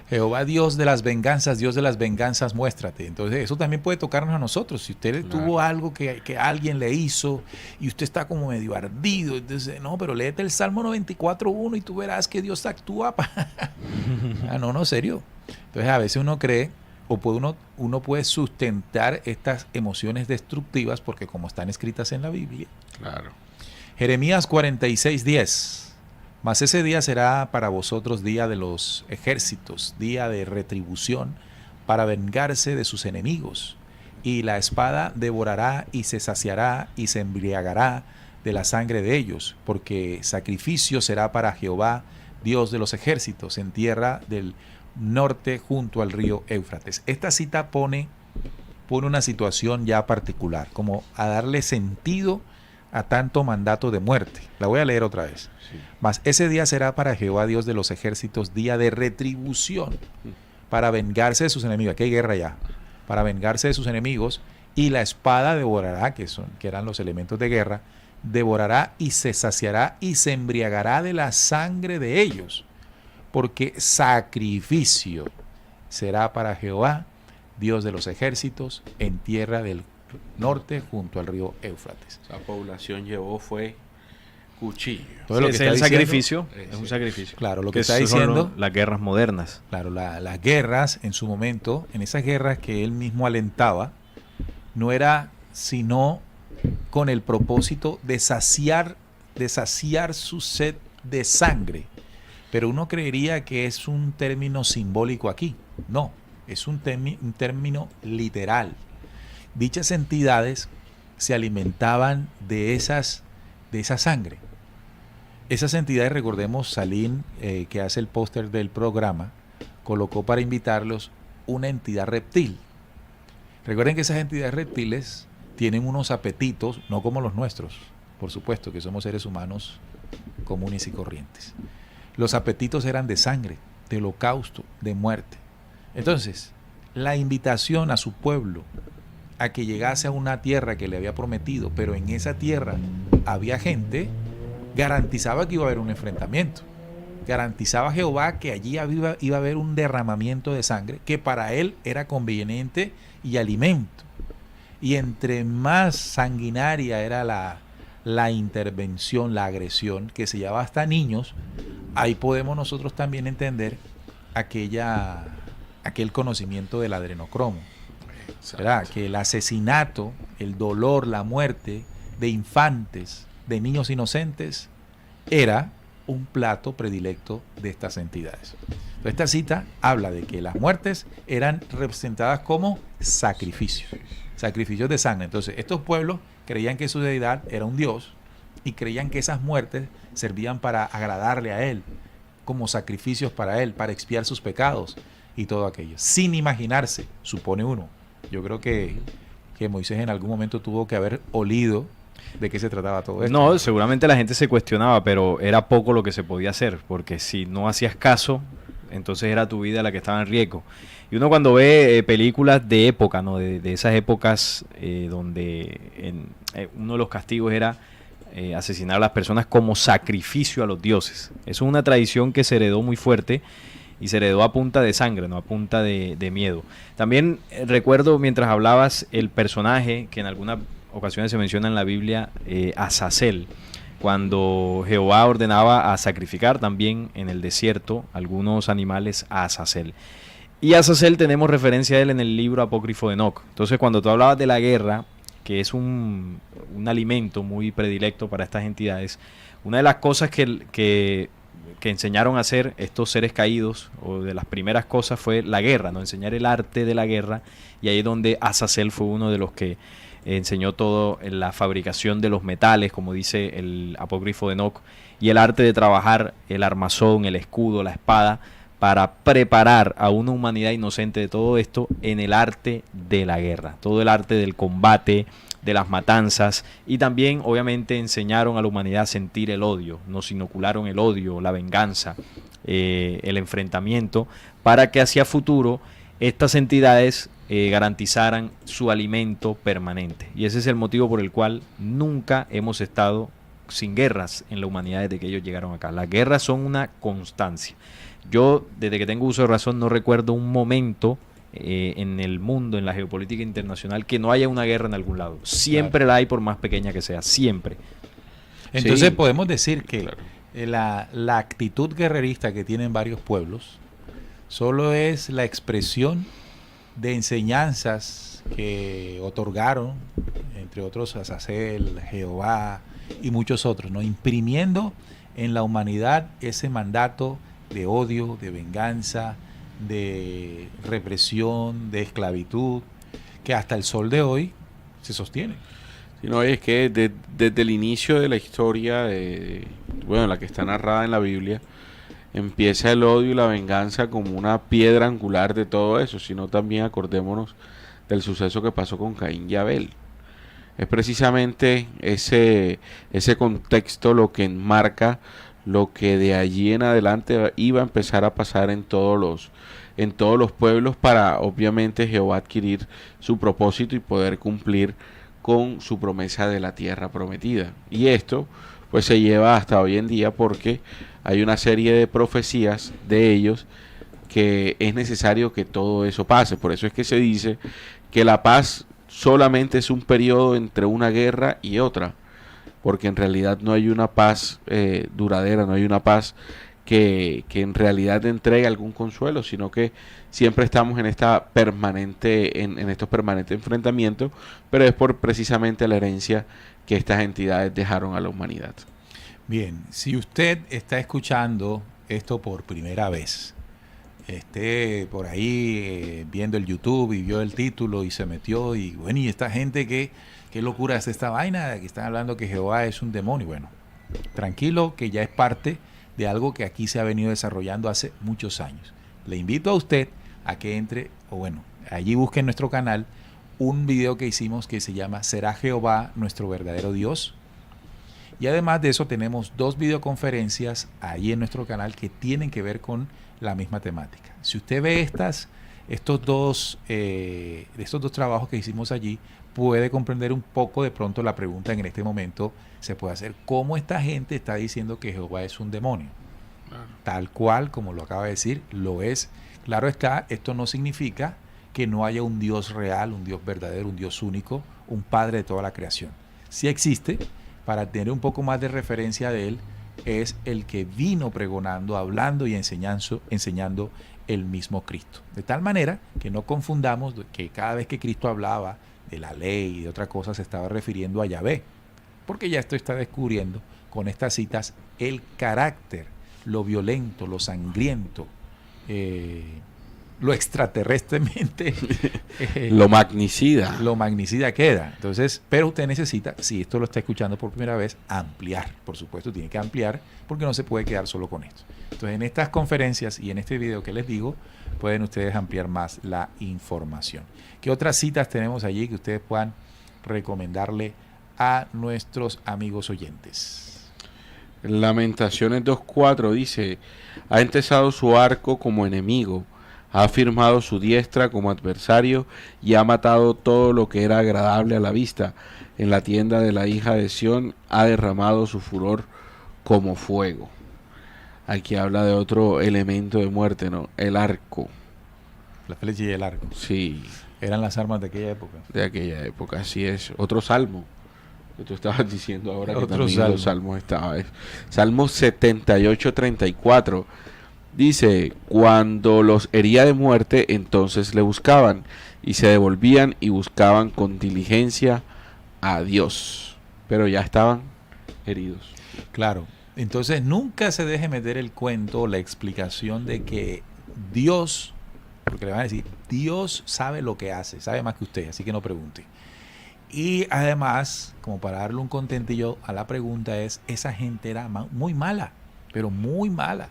Jehová, Dios de las venganzas, muéstrate. Entonces, eso también puede tocarnos a nosotros. Si usted tuvo algo que alguien le hizo y usted está como medio ardido, entonces, no, pero léete el Salmo 94:1 y tú verás que Dios actúa. No, serio. Entonces, a veces uno cree, o uno puede sustentar estas emociones destructivas porque como están escritas en la Biblia. Claro. Jeremías 46:10. Mas ese día será para vosotros día de los ejércitos, día de retribución, para vengarse de sus enemigos. Y la espada devorará y se saciará y se embriagará de la sangre de ellos, porque sacrificio será para Jehová, Dios de los ejércitos, en tierra del norte junto al río Éufrates. Esta cita pone una situación ya particular, como a darle sentido a tanto mandato de muerte. La voy a leer otra vez. Sí. Mas ese día será para Jehová, Dios de los ejércitos, día de retribución, para vengarse de sus enemigos. Aquí hay guerra ya. Para vengarse de sus enemigos, y la espada devorará, que eran los elementos de guerra, devorará y se saciará y se embriagará de la sangre de ellos, porque sacrificio será para Jehová, Dios de los ejércitos, en tierra del norte junto al río Éufrates. Esa población fue cuchillo. Todo lo que es está el diciendo, sacrificio, es un sacrificio. Claro, lo que Que está son diciendo, las guerras modernas. claro, las guerras en su momento, en esas guerras que él mismo alentaba, no era sino con el propósito de saciar su sed de sangre. Pero uno creería que es un término simbólico aquí. No, es un término literal. Dichas entidades se alimentaban de esa sangre. Esas entidades, recordemos, Salín, que hace el póster del programa, colocó para invitarlos una entidad reptil. Recuerden que esas entidades reptiles tienen unos apetitos, no como los nuestros, por supuesto, que somos seres humanos comunes y corrientes. Los apetitos eran de sangre, de holocausto, de muerte. Entonces, la invitación a su pueblo a que llegase a una tierra que le había prometido, pero en esa tierra había gente, garantizaba que iba a haber un enfrentamiento. Garantizaba Jehová que allí iba a haber un derramamiento de sangre, que para él era conveniente y alimento. Y entre más sanguinaria era la intervención, la agresión, que se llevaba hasta niños, ahí podemos nosotros también entender aquel conocimiento del adrenocromo. ¿Verdad? Que el asesinato, el dolor, la muerte de infantes, de niños inocentes, era un plato predilecto de estas entidades. Entonces, esta cita habla de que las muertes eran representadas como sacrificios de sangre. Entonces, estos pueblos creían que su deidad era un dios y creían que esas muertes servían para agradarle a él, como sacrificios para él, para expiar sus pecados y todo aquello, sin imaginarse, supone uno. Yo creo que Moisés en algún momento tuvo que haber olido de qué se trataba todo esto. No, seguramente la gente se cuestionaba, pero era poco lo que se podía hacer, porque si no hacías caso, entonces era tu vida la que estaba en riesgo. Y uno cuando ve películas de época, ¿no? de esas épocas donde uno de los castigos era asesinar a las personas como sacrificio a los dioses. Eso es una tradición que se heredó muy fuerte y se heredó a punta de sangre, no a punta de miedo. También recuerdo mientras hablabas el personaje que en algunas ocasiones se menciona en la Biblia, Azazel, cuando Jehová ordenaba a sacrificar también en el desierto algunos animales a Azazel. Y Azazel tenemos referencia a él en el libro apócrifo de Enoc. Entonces cuando tú hablabas de la guerra, que es un alimento muy predilecto para estas entidades, una de las cosas que enseñaron a hacer estos seres caídos, o de las primeras cosas, fue la guerra, ¿no? Enseñar el arte de la guerra, y ahí es donde Azazel fue uno de los que enseñó todo en la fabricación de los metales, como dice el apócrifo de Enoc, y el arte de trabajar el armazón, el escudo, la espada, para preparar a una humanidad inocente de todo esto en el arte de la guerra, todo el arte del combate, de las matanzas, y también obviamente enseñaron a la humanidad a sentir el odio, nos inocularon el odio, la venganza, el enfrentamiento, para que hacia futuro estas entidades garantizaran su alimento permanente. Y ese es el motivo por el cual nunca hemos estado sin guerras en la humanidad desde que ellos llegaron acá. Las guerras son una constancia. Yo, desde que tengo uso de razón, no recuerdo un momento en el mundo, en la geopolítica internacional, que no haya una guerra en algún lado. Siempre la hay, por más pequeña que sea, siempre. Entonces Sí, podemos decir que claro. la actitud guerrerista que tienen varios pueblos solo es la expresión de enseñanzas que otorgaron, entre otros Azazel, Jehová y muchos otros, ¿no? Imprimiendo en la humanidad ese mandato de odio, de venganza, de represión, de esclavitud, que hasta el sol de hoy se sostiene. Sino es que desde el inicio de la historia, bueno, la que está narrada en la Biblia, empieza el odio y la venganza como una piedra angular de todo eso, sino también acordémonos del suceso que pasó con Caín y Abel. Es precisamente ese contexto lo que enmarca lo que de allí en adelante iba a empezar a pasar en todos los pueblos para obviamente Jehová adquirir su propósito y poder cumplir con su promesa de la tierra prometida. Y esto pues se lleva hasta hoy en día porque hay una serie de profecías de ellos que es necesario que todo eso pase. Por eso es que se dice que la paz solamente es un periodo entre una guerra y otra, porque en realidad no hay una paz duradera, no hay una paz que en realidad entregue algún consuelo, sino que siempre estamos en esta permanente, en estos permanentes enfrentamientos, pero es por precisamente la herencia que estas entidades dejaron a la humanidad. Bien, si usted está escuchando esto por primera vez, esté por ahí viendo el YouTube y vio el título y se metió y bueno, y esta gente qué locura es esta vaina, que están hablando que Jehová es un demonio. Bueno, tranquilo, que ya es parte de algo que aquí se ha venido desarrollando hace muchos años. Le invito a usted a que entre, o bueno, allí busque en nuestro canal un video que hicimos que se llama ¿Será Jehová nuestro verdadero Dios? Y además de eso tenemos 2 videoconferencias ahí en nuestro canal que tienen que ver con la misma temática. Si usted ve estos dos trabajos que hicimos allí, puede comprender un poco de pronto la pregunta en este momento se puede hacer, ¿cómo esta gente está diciendo que Jehová es un demonio? Claro. Tal cual, como lo acaba de decir, lo es. Claro está, esto no significa que no haya un Dios real, un Dios verdadero, un Dios único, un Padre de toda la creación. Sí existe, para tener un poco más de referencia de él, es el que vino pregonando, hablando y enseñando el mismo Cristo. De tal manera que no confundamos que cada vez que Cristo hablaba de la ley y de otra cosa se estaba refiriendo a Yahvé, porque ya esto está descubriendo con estas citas el carácter, lo violento, lo sangriento, lo extraterrestremente Lo magnicida. lo magnicida queda. Entonces, pero usted necesita, si esto lo está escuchando por primera vez, ampliar. Por supuesto, tiene que ampliar porque no se puede quedar solo con esto. Entonces, en estas conferencias y en este video que les digo, pueden ustedes ampliar más la información. ¿Qué otras citas tenemos allí que ustedes puedan recomendarle a nuestros amigos oyentes? Lamentaciones 2:4 dice, ha entesado su arco como enemigo, ha afirmado su diestra como adversario y ha matado todo lo que era agradable a la vista. En la tienda de la hija de Sión ha derramado su furor como fuego. Aquí habla de otro elemento de muerte, ¿no? El arco. La flecha y el arco. Sí, Eran las armas de aquella época. de aquella época, así es. Otro salmo que tú estabas diciendo ahora que Otro también salmo. los salmos estaban. Salmo 78:34 dice, cuando los hería de muerte, entonces le buscaban y se devolvían y buscaban con diligencia a Dios, pero ya estaban heridos. Claro. Entonces nunca se deje meter el cuento o la explicación de que Dios, porque le van a decir, Dios sabe lo que hace, sabe más que usted, así que no pregunte. Y además, como para darle un contentillo a la pregunta es, esa gente era muy mala, pero muy mala.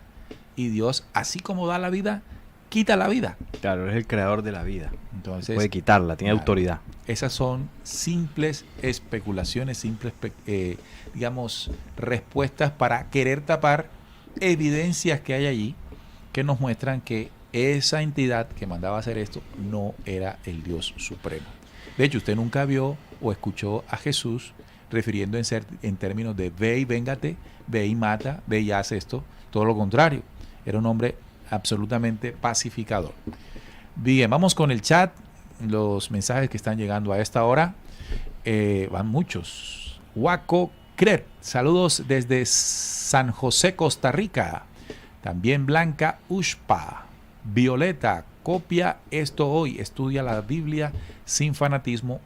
Y Dios, así como da la vida, quita la vida. Claro, es el creador de la vida. Entonces, Puede quitarla, tiene claro, autoridad. esas son simples especulaciones, simples, digamos, respuestas para querer tapar evidencias que hay allí que nos muestran que esa entidad que mandaba hacer esto no era el Dios supremo. De hecho, usted nunca vio o escuchó a Jesús refiriendo en términos de ve y véngate, ve y mata, ve y haz esto. Todo lo contrario. Era un hombre absolutamente pacificador. Bien, vamos con el chat. Los mensajes que están llegando a esta hora. Van muchos. Waco Cret, saludos desde San José, Costa Rica. También Blanca Ushpa. Violeta, copia esto hoy. Estudia la Biblia sin fanatismo.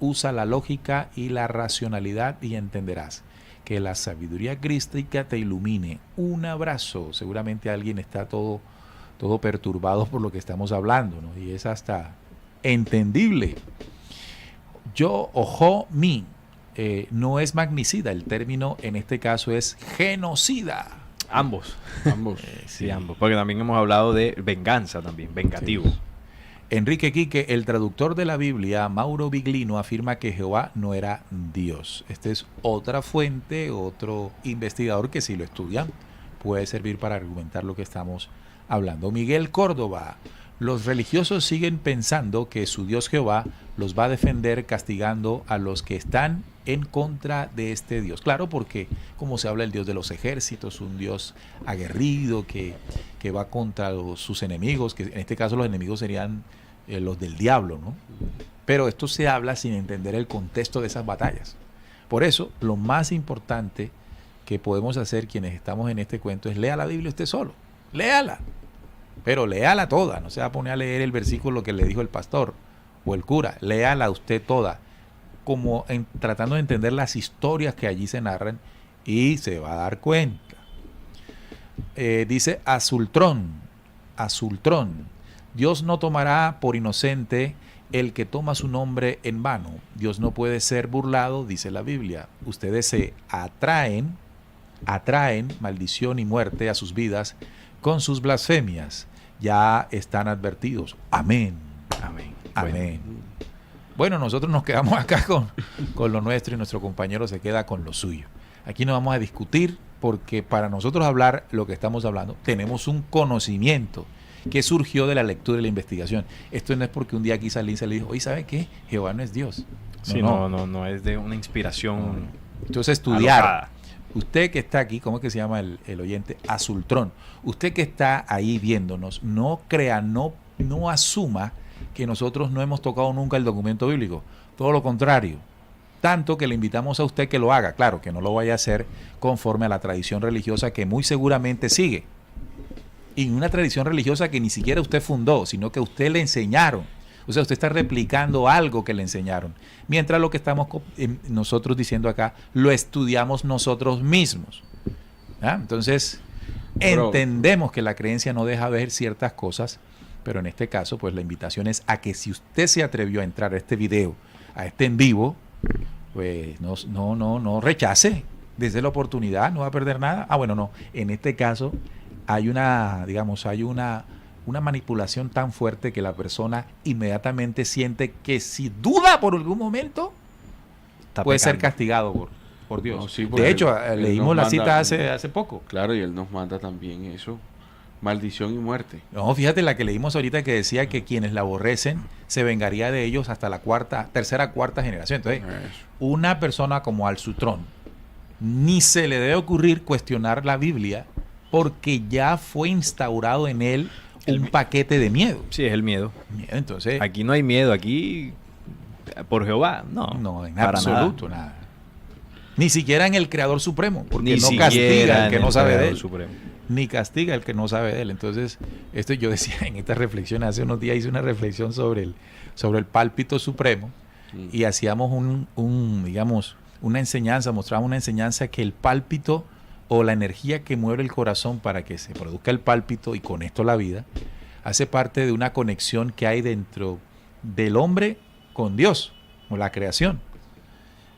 Usa la lógica y la racionalidad y entenderás. Que la sabiduría crística te ilumine. Un abrazo. Seguramente alguien está todo perturbado por lo que estamos hablando, ¿no? Y es hasta entendible. Yo, ojo, mi, no es magnicida. El término en este caso es genocida. Ambos. Sí, Ambos. Porque también hemos hablado de venganza también, vengativo. Sí. Enrique Quique, el traductor de la Biblia, Mauro Biglino, afirma que Jehová no era Dios. Esta es otra fuente, otro investigador que si lo estudian puede servir para argumentar lo que estamos hablando. Miguel Córdoba, los religiosos siguen pensando que su Dios Jehová los va a defender castigando a los que están en contra de este Dios. Claro, porque como se habla el Dios de los ejércitos, un Dios aguerrido que va contra sus enemigos, que en este caso los enemigos serían los del diablo, ¿no? Pero esto se habla sin entender el contexto de esas batallas. Por eso, lo más importante que podemos hacer quienes estamos en este cuento es lea la Biblia usted solo. Léala. Pero léala toda. No se va a poner a leer el versículo que le dijo el pastor o el cura. Léala usted toda. Como tratando de entender las historias que allí se narran y se va a dar cuenta. Dice Azultrón. Dios no tomará por inocente el que toma su nombre en vano. Dios no puede ser burlado, dice la Biblia. Ustedes se atraen maldición y muerte a sus vidas con sus blasfemias. Ya están advertidos. Amén. Bueno, nosotros nos quedamos acá con lo nuestro y nuestro compañero se queda con lo suyo. Aquí no vamos a discutir porque para nosotros hablar lo que estamos hablando, tenemos un conocimiento que surgió de la lectura y la investigación. Esto no es porque un día aquí Salín se le dijo, oye, ¿sabe qué? Jehová no es Dios. No es de una inspiración. Entonces estudiar. Alocada. Usted que está aquí, ¿cómo es que se llama el oyente? Azultrón. Usted que está ahí viéndonos, no crea, no asuma que nosotros no hemos tocado nunca el documento bíblico. Todo lo contrario. Tanto que le invitamos a usted que lo haga. Claro, que no lo vaya a hacer conforme a la tradición religiosa que muy seguramente sigue. Y una tradición religiosa que ni siquiera usted fundó, sino que a usted le enseñaron. O sea, usted está replicando algo que le enseñaron. Mientras lo que estamos nosotros diciendo acá, lo estudiamos nosotros mismos. ¿Ah? Entonces, entendemos que la creencia no deja ver ciertas cosas, pero en este caso, pues la invitación es a que si usted se atrevió a entrar a este video, a este en vivo, pues no rechace. Desde la oportunidad, no va a perder nada. Bueno, no. En este caso hay una manipulación tan fuerte que la persona inmediatamente siente que si duda por algún momento puede ser castigado por Dios. No, sí, de hecho, leímos la cita hace poco. Claro, y él nos manda también eso. Maldición y muerte. No, fíjate la que leímos ahorita que decía que quienes la aborrecen se vengaría de ellos hasta la tercera, cuarta generación. Entonces, una persona como Azultrón ni se le debe ocurrir cuestionar la Biblia porque ya fue instaurado en él un paquete de miedo. Sí, es el miedo. Entonces, aquí no hay miedo, aquí por Jehová, no en absoluto nada. Ni siquiera en el Creador Supremo, porque ni no castiga al que no sabe de él. Supremo. Ni castiga al que no sabe de él. Entonces, esto yo decía en esta reflexión, hace unos días hice una reflexión sobre el pálpito supremo y hacíamos una enseñanza, mostrábamos una enseñanza que el pálpito o la energía que mueve el corazón para que se produzca el pálpito y con esto la vida, hace parte de una conexión que hay dentro del hombre con Dios o la creación.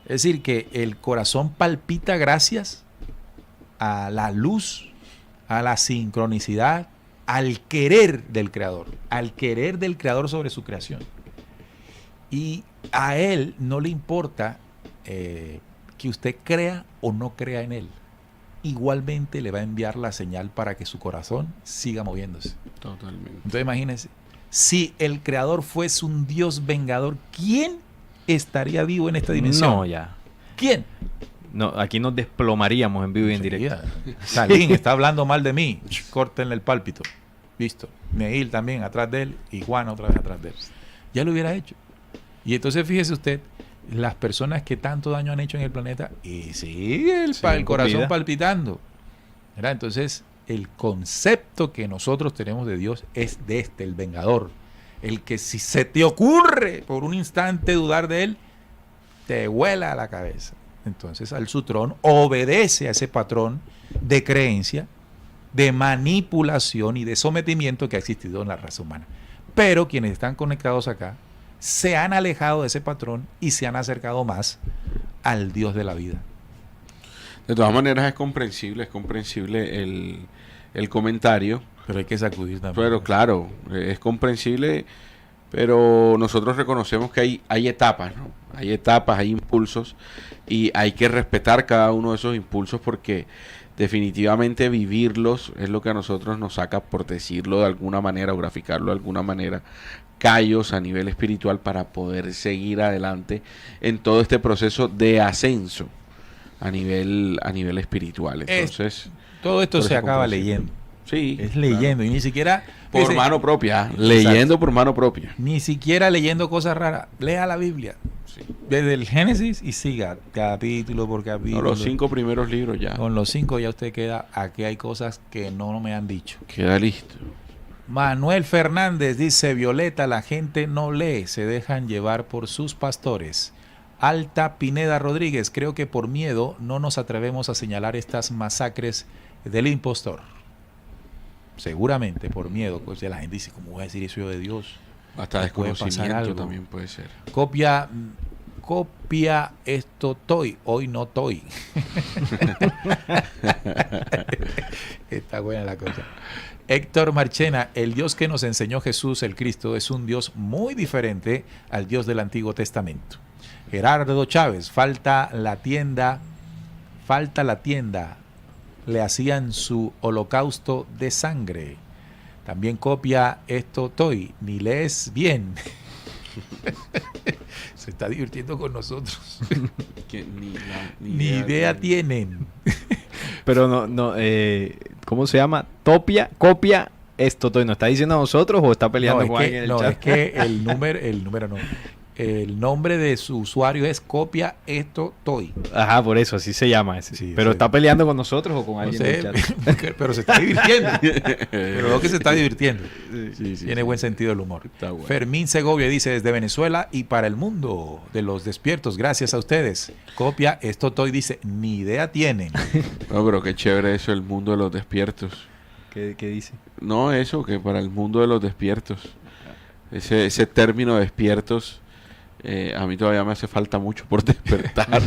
Es decir, que el corazón palpita gracias a la luz, a la sincronicidad, al querer del Creador sobre su creación. Y a Él no le importa que usted crea o no crea en Él. Igualmente le va a enviar la señal para que su corazón siga moviéndose. Totalmente. Entonces imagínense, si el Creador fuese un Dios vengador, ¿quién estaría vivo en esta dimensión? No, ya. ¿Quién? No, aquí nos desplomaríamos en vivo y en directo. Salín está hablando mal de mí. Córtenle el pálpito. Listo. Neil también atrás de él y Juan otra vez atrás de él. Ya lo hubiera hecho. Y entonces fíjese usted, las personas que tanto daño han hecho en el planeta y sigue el corazón palpitando. ¿Verdad? Entonces, el concepto que nosotros tenemos de Dios es de el vengador. El que si se te ocurre por un instante dudar de él, te vuela a la cabeza. Entonces, al Zutrón obedece a ese patrón de creencia, de manipulación y de sometimiento que ha existido en la raza humana. Pero quienes están conectados acá se han alejado de ese patrón y se han acercado más al Dios de la vida. De todas maneras es comprensible el comentario. Pero hay que sacudir también. Pero claro, es comprensible, pero nosotros reconocemos que hay etapas, ¿no? Hay etapas, hay impulsos y hay que respetar cada uno de esos impulsos porque definitivamente vivirlos es lo que a nosotros nos saca, por decirlo de alguna manera o graficarlo de alguna manera, callos a nivel espiritual para poder seguir adelante en todo este proceso de ascenso a nivel espiritual. Entonces, todo esto se acaba leyendo. Sí, es leyendo, claro. Y ni siquiera por mano propia, leyendo por mano propia. Ni siquiera leyendo cosas raras. Lea la Biblia. Sí. Desde el Génesis y siga capítulo por capítulo. No, los 5 primeros libros ya. Con los 5 ya usted queda. Aquí hay cosas que no me han dicho. Queda listo. Manuel Fernández dice: Violeta, la gente no lee, se dejan llevar por sus pastores. Alta Pineda Rodríguez: creo que por miedo no nos atrevemos a señalar estas masacres del impostor. Seguramente por miedo, pues la gente dice: ¿cómo voy a decir eso yo de Dios? Hasta desconocimiento también puede ser. Copia esto toy, hoy no toy. Está buena la cosa. Héctor Marchena: el Dios que nos enseñó Jesús el Cristo es un Dios muy diferente al Dios del Antiguo Testamento. Gerardo Chávez: falta la tienda, le hacían su holocausto de sangre. También copia esto toy, ni lees bien. Se está divirtiendo con nosotros. Que ni idea tienen. Pero no, ¿cómo se llama? Copia esto toy. ¿Nos está diciendo a nosotros o está peleando con alguien en el chat? Es que el número no. El nombre de su usuario es copia esto toy. Ajá, por eso, así se llama ese. Sí, pero sí. ¿Está peleando con nosotros o con alguien del chat? Pero se está divirtiendo. Pero veo que se está divirtiendo. Sí, Tiene buen sentido el humor. Bueno. Fermín Segovia dice: desde Venezuela y para el mundo de los despiertos, gracias a ustedes. Copia esto toy, dice: ni idea tienen. No, pero qué chévere eso, el mundo de los despiertos. ¿Qué dice? No, eso, que para el mundo de los despiertos. Ese término despiertos... a mí todavía me hace falta mucho por despertar.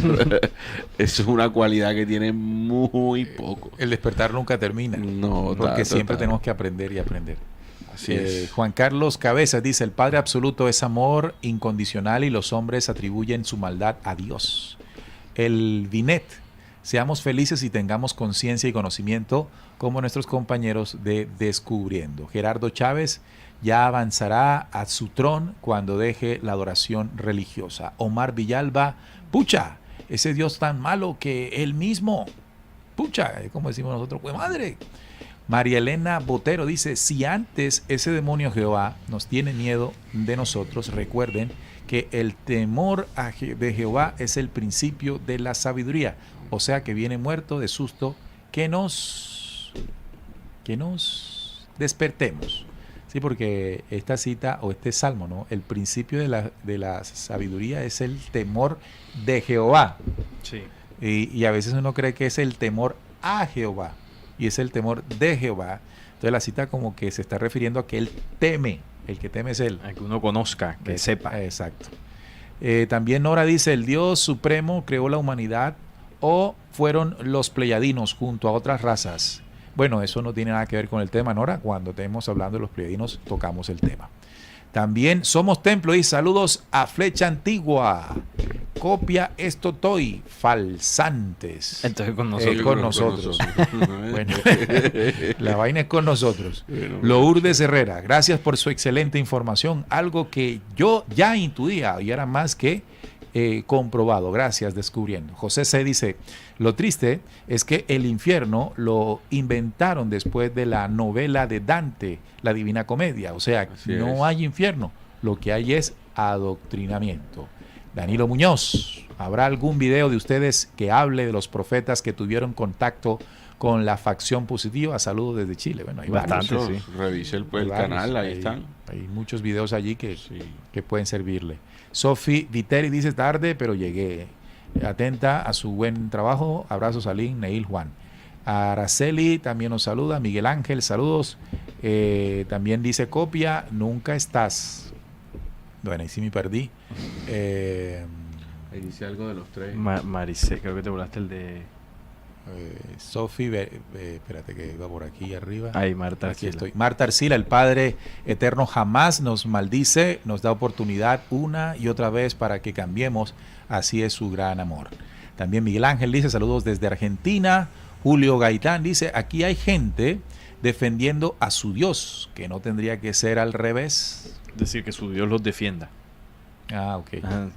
Eso es una cualidad que tiene muy poco. El despertar nunca termina. No, porque siempre tenemos que aprender y aprender. Así es. Juan Carlos Cabezas dice: el Padre Absoluto es amor incondicional y los hombres atribuyen su maldad a Dios. El Vinet: seamos felices y tengamos conciencia y conocimiento como nuestros compañeros de Descubriendo. Gerardo Chávez: ya avanzará a su trono cuando deje la adoración religiosa. Omar Villalba: pucha, ese Dios tan malo que él mismo. Pucha, como decimos nosotros, pues madre. María Elena Botero dice: si antes ese demonio Jehová nos tiene miedo de nosotros, recuerden que el temor de Jehová es el principio de la sabiduría. O sea que viene muerto de susto que nos despertemos. Sí, porque esta cita o este salmo, ¿no? El principio de la sabiduría es el temor de Jehová. Sí. Y a veces uno cree que es el temor a Jehová y es el temor de Jehová. Entonces la cita como que se está refiriendo a que él teme. El que teme es él. A que uno conozca, que sepa. Exacto. También Nora dice: ¿el Dios Supremo creó la humanidad o fueron los pleyadinos junto a otras razas? Bueno, eso no tiene nada que ver con el tema, Nora. Cuando estemos hablando de los pleyadinos, tocamos el tema. También Somos Templo y saludos a Flecha Antigua. Copia esto toy, falsantes. Entonces con nosotros. Con nosotros. Bueno, la vaina es con nosotros. Lourdes Herrera: gracias por su excelente información. Algo que yo ya intuía y era más que comprobado. Gracias, descubriendo. José C. dice, lo triste es que el infierno lo inventaron después de la novela de Dante, La Divina Comedia. O sea, Así no es. hay infierno, lo que hay es adoctrinamiento. Danilo Muñoz, ¿habrá algún video de ustedes que hable de los profetas que tuvieron contacto con la facción positiva? Saludos desde Chile. Bueno, hay Bastante, varios. sí. Revise el Hay varios. canal, ahí Hay- están. Hay muchos videos allí que Sí. pueden servirle. Sofi Viteri dice tarde, pero llegué. Atenta a su buen trabajo. Abrazos a Lin, Neil, Juan. Araceli también nos saluda. Miguel Ángel, saludos. También dice copia, nunca estás. Bueno, ahí sí me perdí. Ahí dice algo de los tres. Maricé, creo que te volaste el de... Sofi, espérate que iba por aquí arriba. Ay, Marta Aquí Arcila. estoy. Marta Arcila, el Padre Eterno jamás nos maldice, nos da oportunidad una y otra vez para que cambiemos. Así es su gran amor. También Miguel Ángel dice, saludos desde Argentina. Julio Gaitán dice, aquí hay gente defendiendo a su Dios, que no tendría que ser al revés. Decir que su Dios los defienda. Ah, ok. Ajá.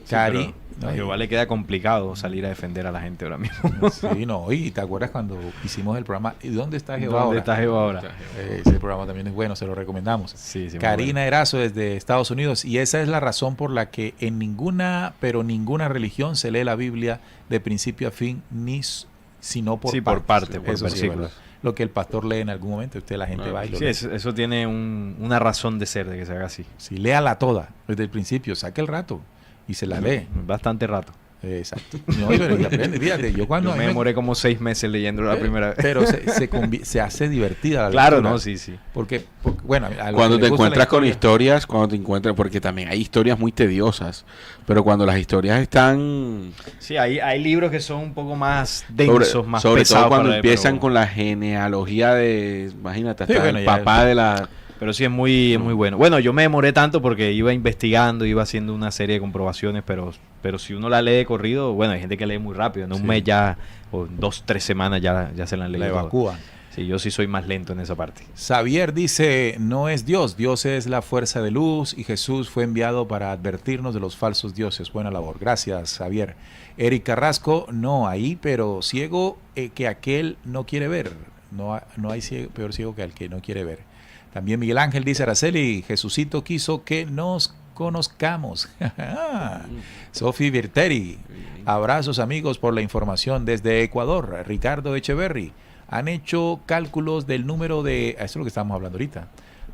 Cari, Sí, pero a Jehová le queda complicado salir a defender a la gente ahora mismo. sí, no, y te acuerdas cuando hicimos el programa, ¿y dónde está Jehová ¿Dónde ahora? está Jehová ahora? Ese programa también es bueno, se lo recomendamos. Sí, sí, muy Karina Erazo desde Estados Unidos, y esa es la razón por la que en ninguna religión se lee la Biblia de principio a fin, sino por Sí, partes. por parte, por Eso sí, versículos. ¿verdad? Lo que el pastor lee en algún momento, la gente va y lo Sí, lee. eso tiene una razón de ser, de que se haga así. Sí, léala toda, desde el principio, saque el rato y se la lee. Bastante rato. Exacto. No, y aprende, fíjate, yo cuando Yo a mí me demoré como 6 meses leyéndolo la primera vez. pero se hace divertida la Claro, lectura. no, sí, sí. Porque, bueno, a los Cuando que te les gusta la encuentras con historia- historias, cuando te encuentras, porque también hay historias muy tediosas, pero cuando las historias están, Sí, hay libros que son un poco más densos, más sobre pesados. todo cuando para leer, empiezan pero- con la genealogía de, imagínate, hasta Sí, bueno, el ya papá de la... Pero sí es muy bueno. Bueno, yo me demoré tanto porque iba investigando, iba haciendo una serie de comprobaciones, pero si uno la lee de corrido, bueno, hay gente que lee muy rápido. En un Sí. mes ya, o 2, 3 semanas ya se la han la leído. toda. evacúan. Sí, yo sí soy más lento en esa parte. Xavier dice, no es Dios, Dios es la fuerza de luz y Jesús fue enviado para advertirnos de los falsos dioses. Buena labor. Gracias, Xavier. Eric Carrasco, no, ahí, pero ciego que aquel no quiere ver. No hay peor ciego que el que no quiere ver. También Miguel Ángel dice, Araceli, Jesucito quiso que nos conozcamos. Sofi Virteri, abrazos amigos por la información desde Ecuador. Ricardo Echeverry, han hecho cálculos del número de, eso es lo que estamos hablando ahorita,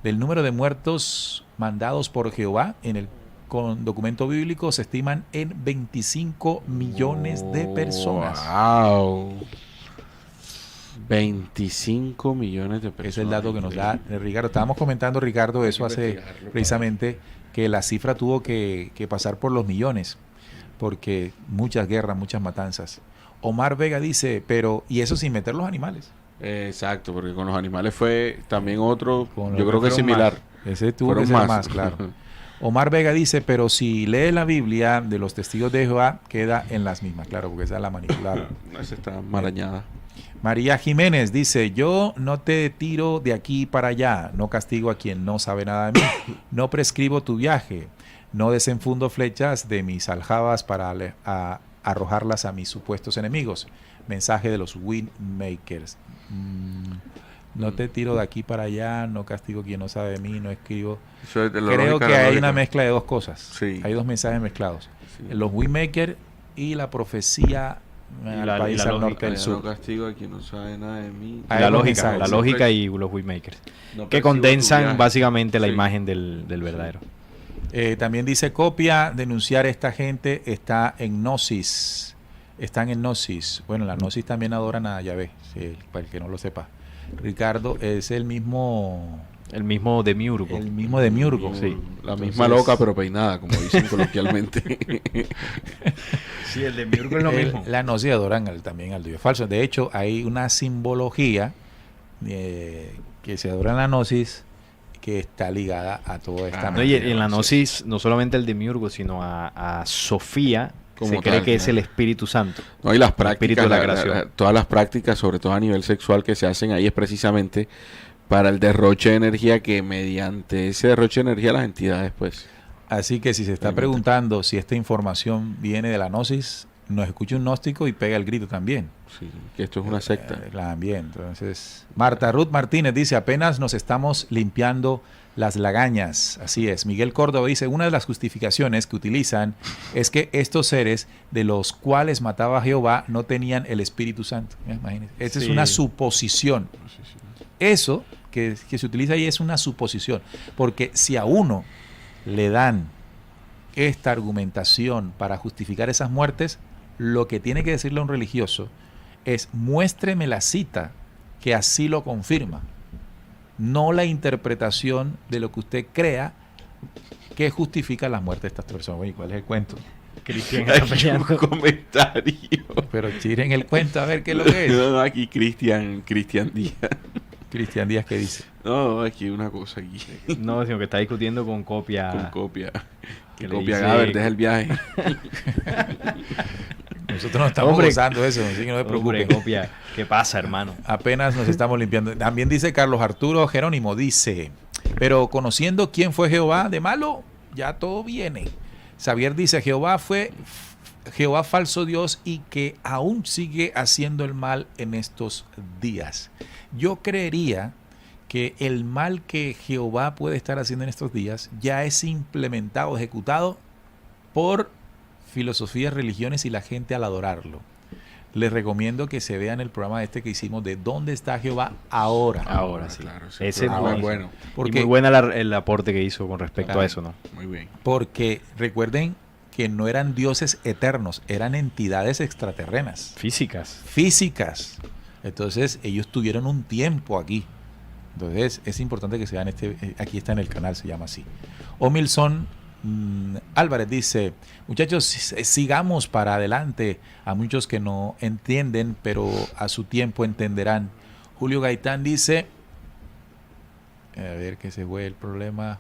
del número de muertos mandados por Jehová en el documento bíblico, se estiman en 25 millones de personas. ¡Wow! 25 millones de personas. Ese es el dato que nos da Ricardo. Estábamos comentando, Ricardo, eso hace investigarlo, precisamente que la cifra tuvo que pasar por los millones, porque muchas guerras, muchas matanzas. Omar Vega dice, pero, y eso sin meter los animales. Exacto, porque con los animales fue también otro, Con yo los creo que fueron similar. más. Ese tuvo Fueron que ser más. más, claro. Omar Vega dice, pero si lee la Biblia de los testigos de Jehová, queda en las mismas, claro, porque esa la manipularon. Esa está marañada. María Jiménez dice, yo no te tiro de aquí para allá, no castigo a quien no sabe nada de mí, no prescribo tu viaje, no desenfundo flechas de mis aljabas para arrojarlas a mis supuestos enemigos. Mensaje de los Windmakers. No te tiro de aquí para allá, no castigo a quien no sabe de mí, no escribo. Eso es de la Creo lógica, que la hay lógica. una mezcla de dos cosas. Sí. Hay dos mensajes mezclados. Sí. Los Windmakers y la profecía al la- país y la al norte lógica, del No sur. castigo a quien no sabe nada de mí. Hay La dos lógica, mensajes. la lógica y los Waymakers. No Que percibo tu condensan viaje. básicamente la Sí. imagen del verdadero. También dice copia, denunciar a esta gente está en gnosis. Están en gnosis. Bueno, en la gnosis también adoran a Yahvé, sí, para el que no lo sepa. Ricardo es el mismo El mismo Demiurgo. Demiurgo. Sí. La misma Entonces- loca pero peinada, como dicen coloquialmente. Sí, el Demiurgo es lo mismo. La gnosis adoran también al Dios falso. De hecho, hay una simbología que se adora en la gnosis que está ligada a toda esta Ah, No, y mentira. en la gnosis, no solamente el Demiurgo, sino a Sofía, Como se cree tal, que es ¿no? el Espíritu Santo. No, y las El espíritu prácticas, de la creación. todas las prácticas, sobre todo a nivel sexual, que se hacen ahí es precisamente para el derroche de energía, que mediante ese derroche de energía las entidades pues Así que si se está preguntando si esta información viene de la gnosis, nos escucha un gnóstico y pega el grito también. Sí, que esto es una secta. También. Entonces, Marta Ruth Martínez dice, apenas nos estamos limpiando las lagañas. Así es. Miguel Córdoba dice, una de las justificaciones que utilizan es que estos seres de los cuales mataba a Jehová no tenían el Espíritu Santo. Imagínense. Esta es una suposición. Eso que se utiliza ahí es una suposición. Porque si a uno le dan esta argumentación para justificar esas muertes, lo que tiene que decirle a un religioso es muéstreme la cita que así lo confirma, no la interpretación de lo que usted crea que justifica las muertes de estas personas. Oye, ¿cuál es el cuento? Cristian Aquí un comentario. Pero tiren el cuento a ver qué es lo que es. No, aquí Cristian Díaz. Cristian Díaz, ¿qué dice? No, aquí una cosa aquí. No, sino que está discutiendo con Copia. Con Copia. Que Copia dice... Gaber, deja el viaje. Nosotros no estamos gozando eso, así que no se preocupen. Copia, ¿qué pasa, hermano? Apenas nos estamos limpiando. También dice Carlos Arturo Jerónimo, dice, pero conociendo quién fue Jehová de malo, ya todo viene. Xavier dice, Jehová falso Dios y que aún sigue haciendo el mal en estos días. Yo creería que el mal que Jehová puede estar haciendo en estos días ya es implementado, ejecutado por filosofías, religiones y la gente al adorarlo. Les recomiendo que se vean el programa este que hicimos de ¿Dónde está Jehová ahora? Ahora sí. Claro, sí. Ese es muy bueno. Porque, y muy buena el aporte que hizo con respecto a eso, ¿no? Muy bien. Porque recuerden que no eran dioses eternos, eran entidades extraterrenas. Físicas. Entonces ellos tuvieron un tiempo aquí. Entonces es importante que se vean aquí está en el canal, se llama así. Omilson Álvarez dice, muchachos, sigamos para adelante, a muchos que no entienden, pero a su tiempo entenderán. Julio Gaitán dice, a ver que se fue el problema.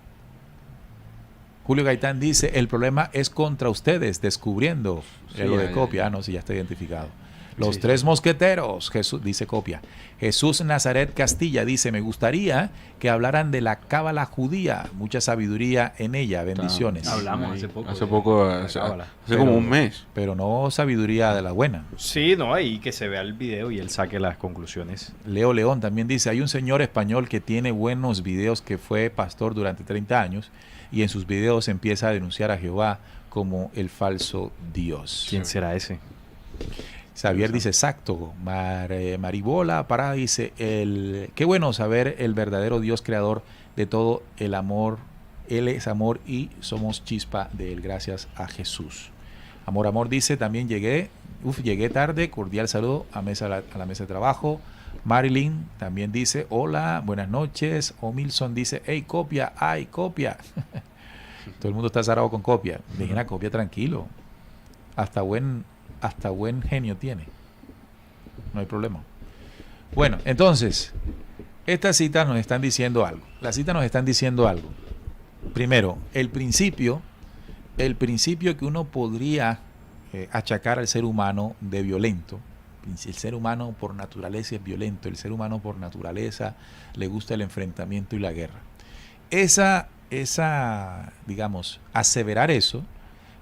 Julio Gaitán dice, el problema es contra ustedes, descubriendo lo de Copia. No, si ya está identificado. Los tres mosqueteros, Jesús, dice Copia. Jesús Nazaret Castilla dice, me gustaría que hablaran de la cábala judía, mucha sabiduría en ella, bendiciones. Hablamos hace poco. Hace como un mes. Pero no sabiduría de la buena. Sí, no, ahí que se vea el video y él saque las conclusiones. Leo León también dice, hay un señor español que tiene buenos videos, que fue pastor durante 30 años y en sus videos empieza a denunciar a Jehová como el falso Dios. ¿Quién será ese? Xavier dice, exacto. Maribola Parada dice, qué bueno saber el verdadero Dios creador de todo el amor. Él es amor y somos chispa de él. Gracias a Jesús. Amor dice, también llegué tarde. Cordial saludo a la mesa de trabajo. Marilyn también dice, hola, buenas noches. Omilson dice, hey, Copia, ay, Copia. Todo el mundo está zarado con Copia. Dejen a Copia tranquilo. Hasta buen genio tiene. No hay problema. Bueno, entonces, estas citas nos están diciendo algo. Las citas nos están diciendo algo. Primero, el principio que uno podría achacar al ser humano de violento. El ser humano por naturaleza es violento. El ser humano por naturaleza le gusta el enfrentamiento y la guerra. Digamos, aseverar eso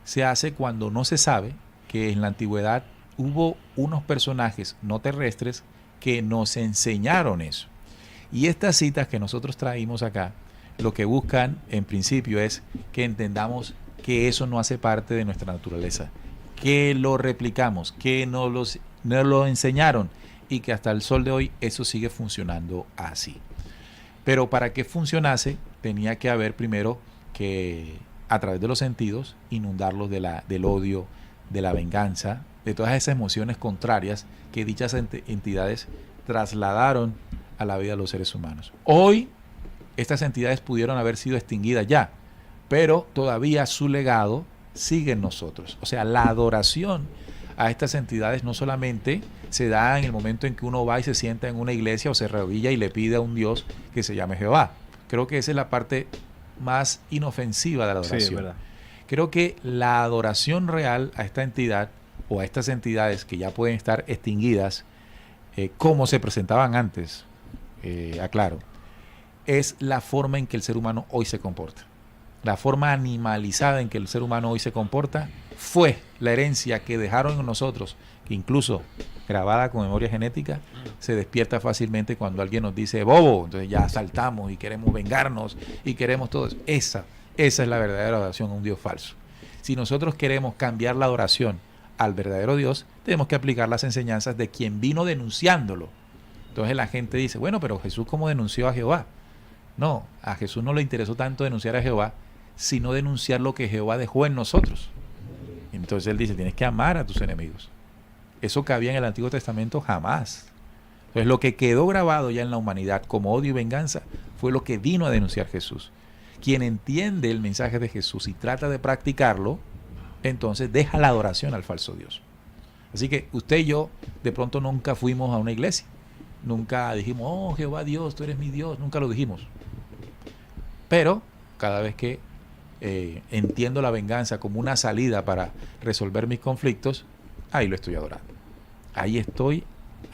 se hace cuando no se sabe que en la antigüedad hubo unos personajes no terrestres que nos enseñaron eso. Y estas citas que nosotros traímos acá, lo que buscan en principio es que entendamos que eso no hace parte de nuestra naturaleza, que lo replicamos, que nos lo enseñaron y que hasta el sol de hoy eso sigue funcionando así. Pero para que funcionase tenía que haber primero que a través de los sentidos inundarlos del odio, de la venganza, de todas esas emociones contrarias que dichas entidades trasladaron a la vida de los seres humanos. Hoy estas entidades pudieron haber sido extinguidas ya, pero todavía su legado sigue en nosotros. O sea, la adoración a estas entidades no solamente se da en el momento en que uno va y se sienta en una iglesia o se arrodilla y le pide a un Dios que se llame Jehová. Creo que esa es la parte más inofensiva de la adoración. Sí, es verdad. Creo que la adoración real a esta entidad o a estas entidades que ya pueden estar extinguidas, como se presentaban antes, aclaro, es la forma en que el ser humano hoy se comporta. la forma animalizada en que el ser humano hoy se comporta, fue la herencia que dejaron en nosotros, que incluso grabada con memoria genética, se despierta fácilmente cuando alguien nos dice bobo, entonces ya saltamos y queremos vengarnos y queremos todo eso. Esa es la verdadera adoración a un Dios falso. Si nosotros queremos cambiar la adoración al verdadero Dios, tenemos que aplicar las enseñanzas de quien vino denunciándolo. Entonces la gente dice, bueno, pero Jesús ¿cómo denunció a Jehová? No, a Jesús no le interesó tanto denunciar a Jehová, sino denunciar lo que Jehová dejó en nosotros. Entonces él dice, tienes que amar a tus enemigos. Eso cabía en el Antiguo Testamento jamás. Entonces lo que quedó grabado ya en la humanidad como odio y venganza fue lo que vino a denunciar Jesús. Quien entiende el mensaje de Jesús y trata de practicarlo, entonces deja la adoración al falso Dios. Así que usted y yo de pronto nunca fuimos a una iglesia. Nunca dijimos, oh Jehová Dios, tú eres mi Dios. Nunca lo dijimos. Pero cada vez que entiendo la venganza como una salida para resolver mis conflictos, ahí lo estoy adorando. Ahí estoy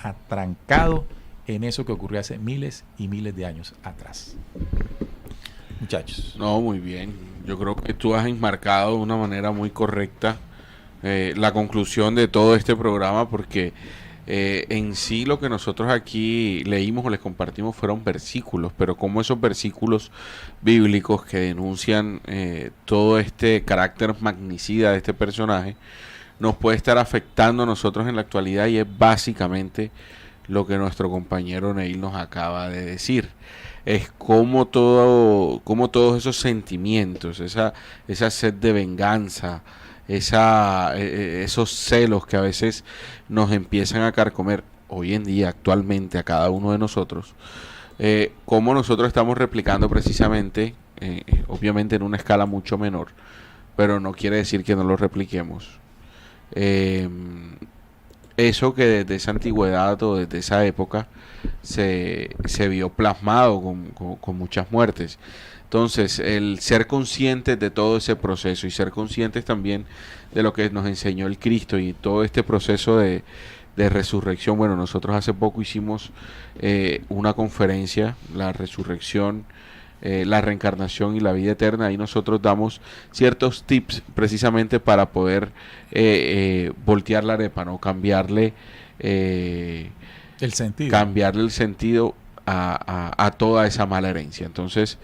atrancado en eso que ocurrió hace miles y miles de años atrás. Muchachos. No, muy bien. Yo creo que tú has enmarcado de una manera muy correcta la conclusión de todo este programa, porque en sí lo que nosotros aquí leímos o les compartimos fueron versículos, pero como esos versículos bíblicos que denuncian todo este carácter magnicida de este personaje nos puede estar afectando a nosotros en la actualidad, y es básicamente lo que nuestro compañero Neil nos acaba de decir. Es como todos esos sentimientos, esa sed de venganza, esos celos que a veces nos empiezan a carcomer hoy en día, actualmente, a cada uno de nosotros, como nosotros estamos replicando precisamente, obviamente en una escala mucho menor, pero no quiere decir que no lo repliquemos. Eso que desde esa antigüedad o desde esa época se vio plasmado con muchas muertes. Entonces, el ser conscientes de todo ese proceso y ser conscientes también de lo que nos enseñó el Cristo y todo este proceso de resurrección. Bueno, nosotros hace poco hicimos una conferencia, la resurrección, la reencarnación y la vida eterna. Ahí nosotros damos ciertos tips precisamente para poder voltear la arepa, ¿no? Cambiarle el sentido. Cambiarle el sentido a toda esa mala herencia. Entonces,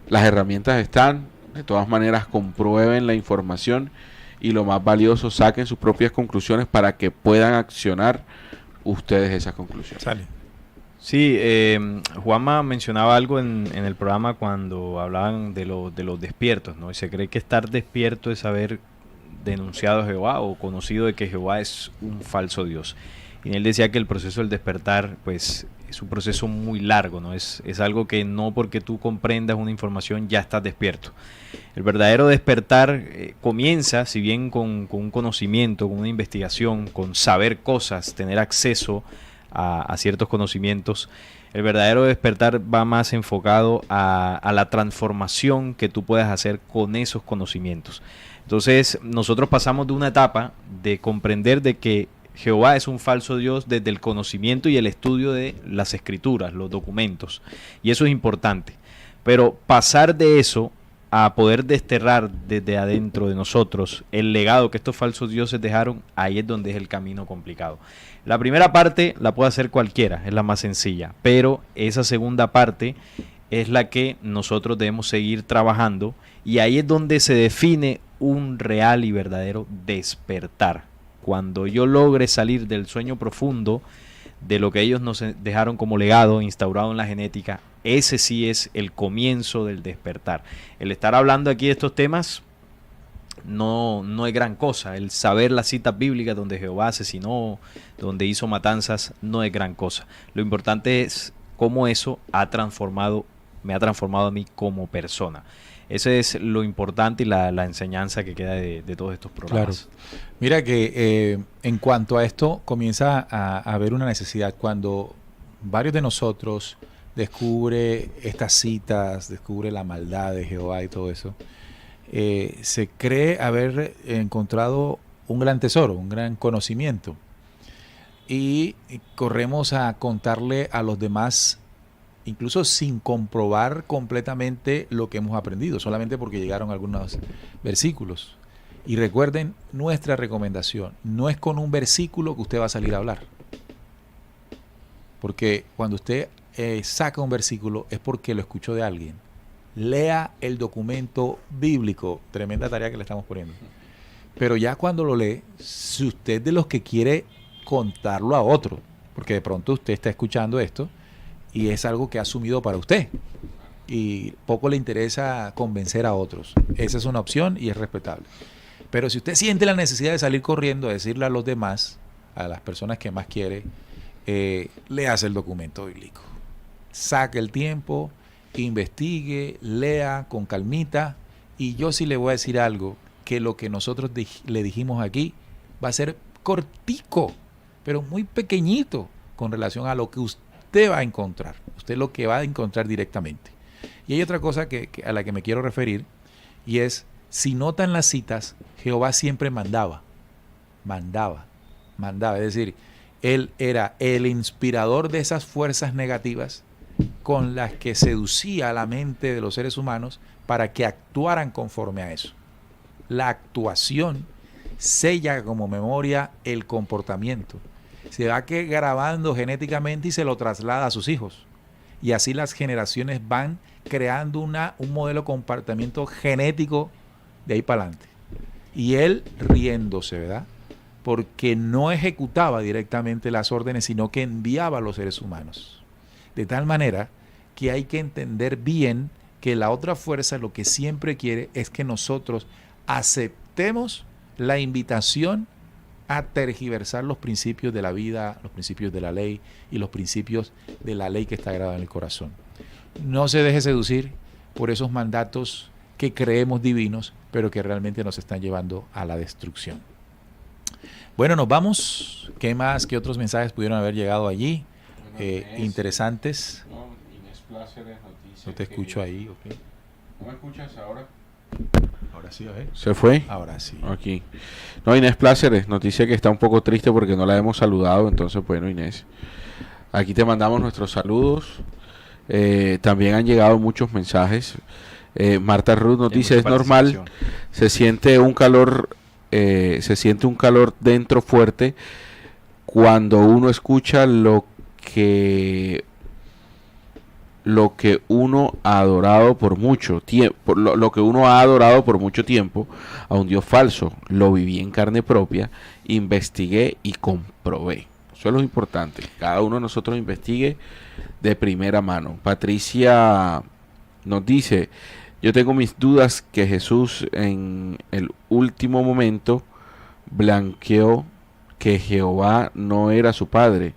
las herramientas están, de todas maneras comprueben la información y lo más valioso, saquen sus propias conclusiones para que puedan accionar ustedes esas conclusiones. Sale. Sí, Juanma mencionaba algo en el programa cuando hablaban de los despiertos, ¿no? Y se cree que estar despierto es haber denunciado a Jehová o conocido de que Jehová es un falso Dios. Y él decía que el proceso del despertar, pues, es un proceso muy largo, ¿no? Es algo que no porque tú comprendas una información ya estás despierto. El verdadero despertar comienza, si bien con un conocimiento, con una investigación, con saber cosas, tener acceso a ciertos conocimientos. El verdadero despertar va más enfocado a la transformación que tú puedas hacer con esos conocimientos. Entonces, nosotros pasamos de una etapa de comprender de que Jehová es un falso Dios desde el conocimiento y el estudio de las escrituras, los documentos. Y eso es importante. Pero pasar de eso a poder desterrar desde adentro de nosotros el legado que estos falsos dioses dejaron, ahí es donde es el camino complicado. La primera parte la puede hacer cualquiera, es la más sencilla, pero esa segunda parte es la que nosotros debemos seguir trabajando, y ahí es donde se define un real y verdadero despertar. Cuando yo logre salir del sueño profundo de lo que ellos nos dejaron como legado instaurado en la genética, ese sí es el comienzo del despertar. El estar hablando aquí de estos temas no es gran cosa. El saber las citas bíblicas donde Jehová asesinó, donde hizo matanzas, no es gran cosa. Lo importante es cómo eso me ha transformado a mí como persona. Ese es lo importante y la enseñanza que queda de todos estos programas. Claro. Mira que en cuanto a esto comienza a haber una necesidad. Cuando varios de nosotros descubre estas citas, descubre la maldad de Jehová y todo eso, se cree haber encontrado un gran tesoro, un gran conocimiento. Y corremos a contarle a los demás incluso sin comprobar completamente lo que hemos aprendido, solamente porque llegaron algunos versículos. Y recuerden nuestra recomendación, no es con un versículo que usted va a salir a hablar. Porque cuando usted saca un versículo es porque lo escuchó de alguien. Lea el documento bíblico, tremenda tarea que le estamos poniendo. Pero ya cuando lo lee, si usted es de los que quiere contarlo a otro, porque de pronto usted está escuchando esto y es algo que ha asumido para usted y poco le interesa convencer a otros. Esa es una opción y es respetable. Pero si usted siente la necesidad de salir corriendo a decirle a los demás, a las personas que más quiere, léase el documento bíblico. Saque el tiempo, investigue, lea con calmita. Y yo sí le voy a decir algo, que lo que nosotros le dijimos aquí va a ser cortico, pero muy pequeñito con relación a lo que usted va a encontrar. Usted lo que va a encontrar directamente. Y hay otra cosa a la que me quiero referir, y es, si notan las citas, Jehová siempre mandaba. Es decir, Él era el inspirador de esas fuerzas negativas con las que seducía a la mente de los seres humanos para que actuaran conforme a eso. La actuación sella como memoria el comportamiento. Se va grabando genéticamente y se lo traslada a sus hijos. Y así las generaciones van creando un modelo de comportamiento genético de ahí para adelante. Y él riéndose, ¿verdad? Porque no ejecutaba directamente las órdenes, sino que enviaba a los seres humanos. De tal manera que hay que entender bien que la otra fuerza lo que siempre quiere es que nosotros aceptemos la invitación a tergiversar los principios de la vida, los principios de la ley y los principios de la ley que está grabada en el corazón. No se deje seducir por esos mandatos que creemos divinos, pero que realmente nos están llevando a la destrucción. Bueno, nos vamos. ¿Qué más? ¿Qué otros mensajes pudieron haber llegado allí? Interesantes. No, Inés Pláceres nos dice no te escucho ahí, ¿ok? ¿No me escuchas ahora? Ahora sí, ¿eh? ¿Se fue? Ahora sí. Aquí. No, Inés Pláceres nos dice que está un poco triste porque no la hemos saludado. Entonces, bueno, Inés, aquí te mandamos nuestros saludos. También han llegado muchos mensajes. Marta Ruth nos dice, es normal, se siente un calor dentro fuerte cuando uno escucha lo que uno ha adorado por mucho tiempo, lo que uno ha adorado por mucho tiempo a un Dios falso. Lo viví en carne propia, investigué y comprobé. Eso es lo importante. Cada uno de nosotros investigue de primera mano. Patricia nos dice, yo tengo mis dudas que Jesús en el último momento blanqueó que Jehová no era su padre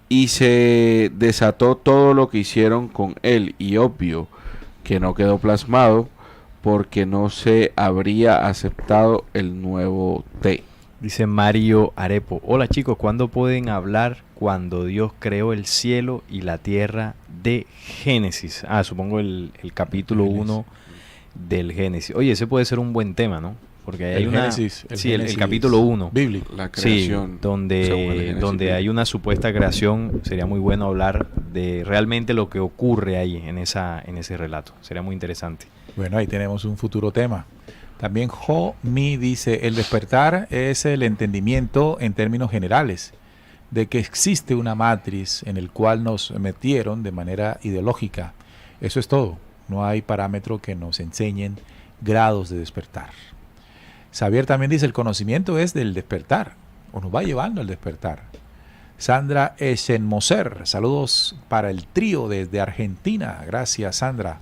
y se desató todo lo que hicieron con él, y obvio que no quedó plasmado porque no se habría aceptado el nuevo té. Dice Mario Arepo, hola chicos, ¿cuándo pueden hablar cuando Dios creó el cielo y la tierra de Génesis? Supongo el capítulo 1 del Génesis. Oye, ese puede ser un buen tema, ¿no? Porque hay el capítulo 1 bíblico, la creación, sí, donde hay una supuesta creación. Sería muy bueno hablar de realmente lo que ocurre ahí en ese relato. Sería muy interesante. Bueno, ahí tenemos un futuro tema. También Jo-Mi dice, el despertar es el entendimiento en términos generales de que existe una matriz en el cual nos metieron de manera ideológica. Eso es todo. No hay parámetro que nos enseñen grados de despertar. Xavier también dice, el conocimiento es del despertar, o nos va llevando al despertar. Sandra Eschenmoser, saludos para el trío desde Argentina. Gracias, Sandra.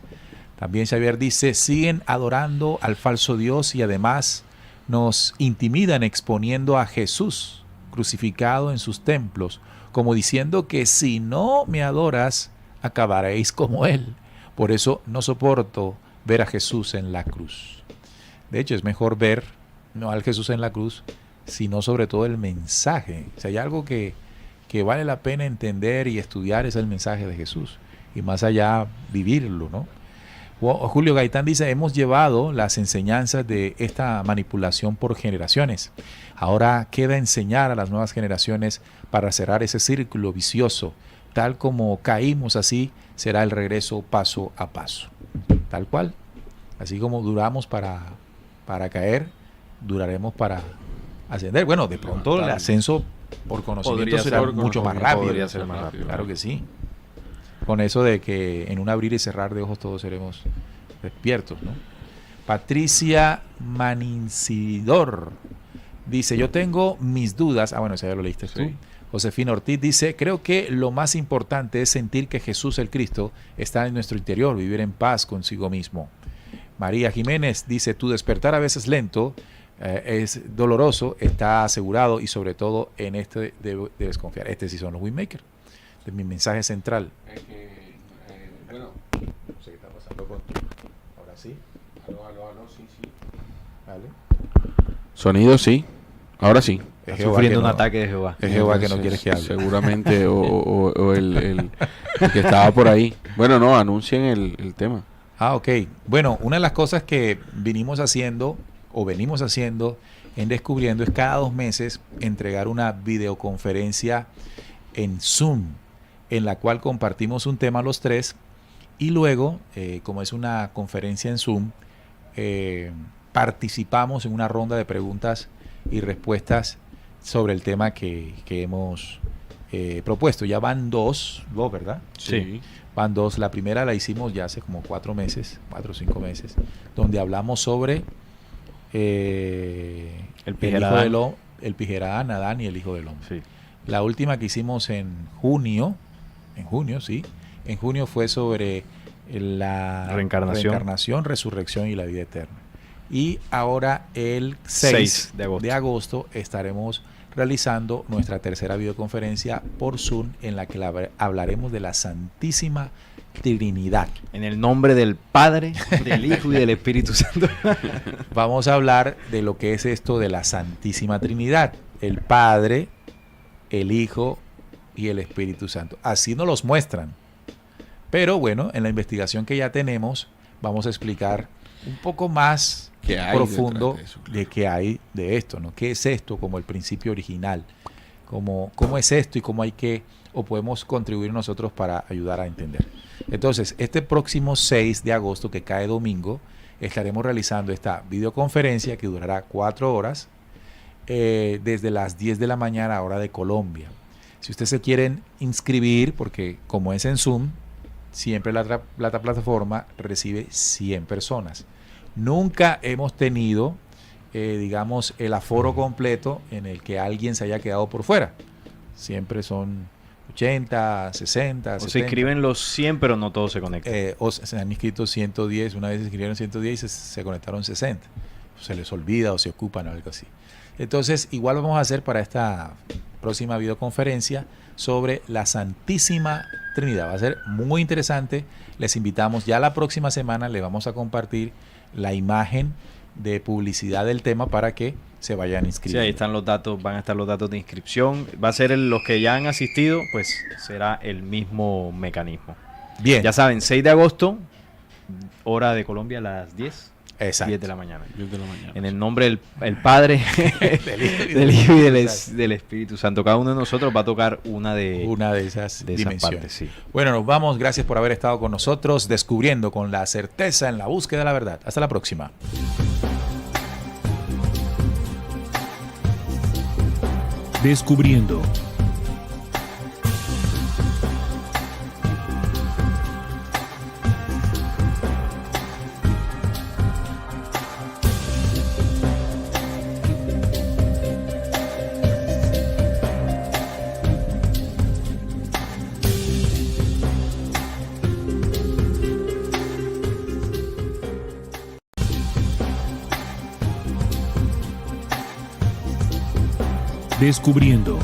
También Xavier dice, siguen adorando al falso Dios y además nos intimidan exponiendo a Jesús crucificado en sus templos, como diciendo que si no me adoras, acabaréis como Él. Por eso no soporto ver a Jesús en la cruz. De hecho, es mejor ver no al Jesús en la cruz, sino sobre todo el mensaje. Si hay algo que vale la pena entender y estudiar, es el mensaje de Jesús. Y más allá, vivirlo, ¿no? Julio Gaitán dice, hemos llevado las enseñanzas de esta manipulación por generaciones. Ahora queda enseñar a las nuevas generaciones para cerrar ese círculo vicioso tal como caímos, así será el regreso paso a paso. Tal cual. Así como duramos para caer, duraremos para ascender. Bueno, de pronto el ascenso por conocimiento será mucho más rápido. Podría ser más rápido. Claro que sí. Con eso de que en un abrir y cerrar de ojos todos seremos despiertos, ¿no? Patricia Manincidor dice, yo tengo mis dudas. Ah, bueno, ese ya lo leíste tú. Sí. Josefina Ortiz dice, creo que lo más importante es sentir que Jesús el Cristo está en nuestro interior, vivir en paz consigo mismo. María Jiménez dice, tu despertar a veces lento, es doloroso, está asegurado y sobre todo en este debes confiar. Este sí son los Waymaker. De mi mensaje central. Bueno, No sé qué está pasando con... Ahora sí. aló, sí. Vale. Sonido, sí. Ahora sí. Es Está Jehová sufriendo que un no- ataque de Jehová. Es Jehová que no Entonces, quiere que hable. Seguramente, o el que estaba por ahí. Bueno, no, anuncien el tema. Ah, ok. Bueno, una de las cosas que venimos haciendo en Descubriendo es cada 2 meses entregar una videoconferencia en Zoom, en la cual compartimos un tema los 3 y luego, como es una conferencia en Zoom, participamos en una ronda de preguntas y respuestas sobre el tema que hemos propuesto. Ya van 2, ¿verdad? Sí. Van 2. La primera la hicimos ya hace como 4 o 5 meses, donde hablamos sobre el hijo Adán, Adán y el hijo del hombre. Sí. La última que hicimos en junio, sí, en junio fue sobre la reencarnación, resurrección y la vida eterna. Y ahora el 6 de agosto estaremos realizando nuestra tercera videoconferencia por Zoom, en la que hablaremos de la Santísima Trinidad. En el nombre del Padre, del Hijo y del Espíritu Santo. Vamos a hablar de lo que es esto de la Santísima Trinidad, el Padre, el Hijo y el Espíritu Santo. Así nos los muestran. Pero bueno, en la investigación que ya tenemos, vamos a explicar un poco más ¿Qué hay profundo detrás de eso? de qué hay de esto, ¿no? ¿Qué es esto como el principio original? ¿Cómo es esto y cómo hay que, o podemos contribuir nosotros para ayudar a entender? Entonces, este próximo 6 de agosto, que cae domingo, estaremos realizando esta videoconferencia que durará 4 horas, desde las 10 de la mañana, hora de Colombia. Si ustedes se quieren inscribir, porque como es en Zoom, siempre la plataforma recibe 100 personas. Nunca hemos tenido, digamos, el aforo completo en el que alguien se haya quedado por fuera. Siempre son 80, 60, O 70. se inscriben los 100, pero no todos se conectan. O se han inscrito 110, una vez se inscribieron 110 y se conectaron 60. Se les olvida o se ocupan o algo así. Entonces, igual vamos a hacer para esta próxima videoconferencia sobre la Santísima Trinidad. Va a ser muy interesante. Les invitamos, ya la próxima semana le vamos a compartir la imagen de publicidad del tema para que se vayan Sí, inscribiendo. ahí están los datos, van a estar los datos de inscripción. Va a ser los que ya han asistido, pues será el mismo mecanismo. Bien, Ya saben, 6 de agosto, hora de Colombia a las 10. exacto. 10 de la mañana. 10 de la mañana. En el nombre del Padre, del Hijo y del Espíritu Santo. Cada uno de nosotros va a tocar una de esas esas dimensiones. partes. Sí. Bueno, nos vamos. Gracias por haber estado con nosotros, descubriendo con la certeza en la búsqueda de la verdad. Hasta la próxima. Descubriendo. Descubriendo.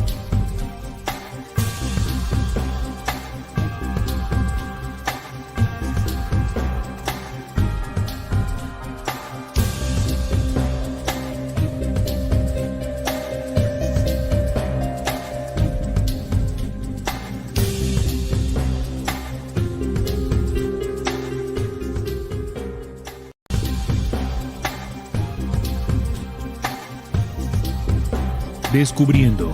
Descubriendo.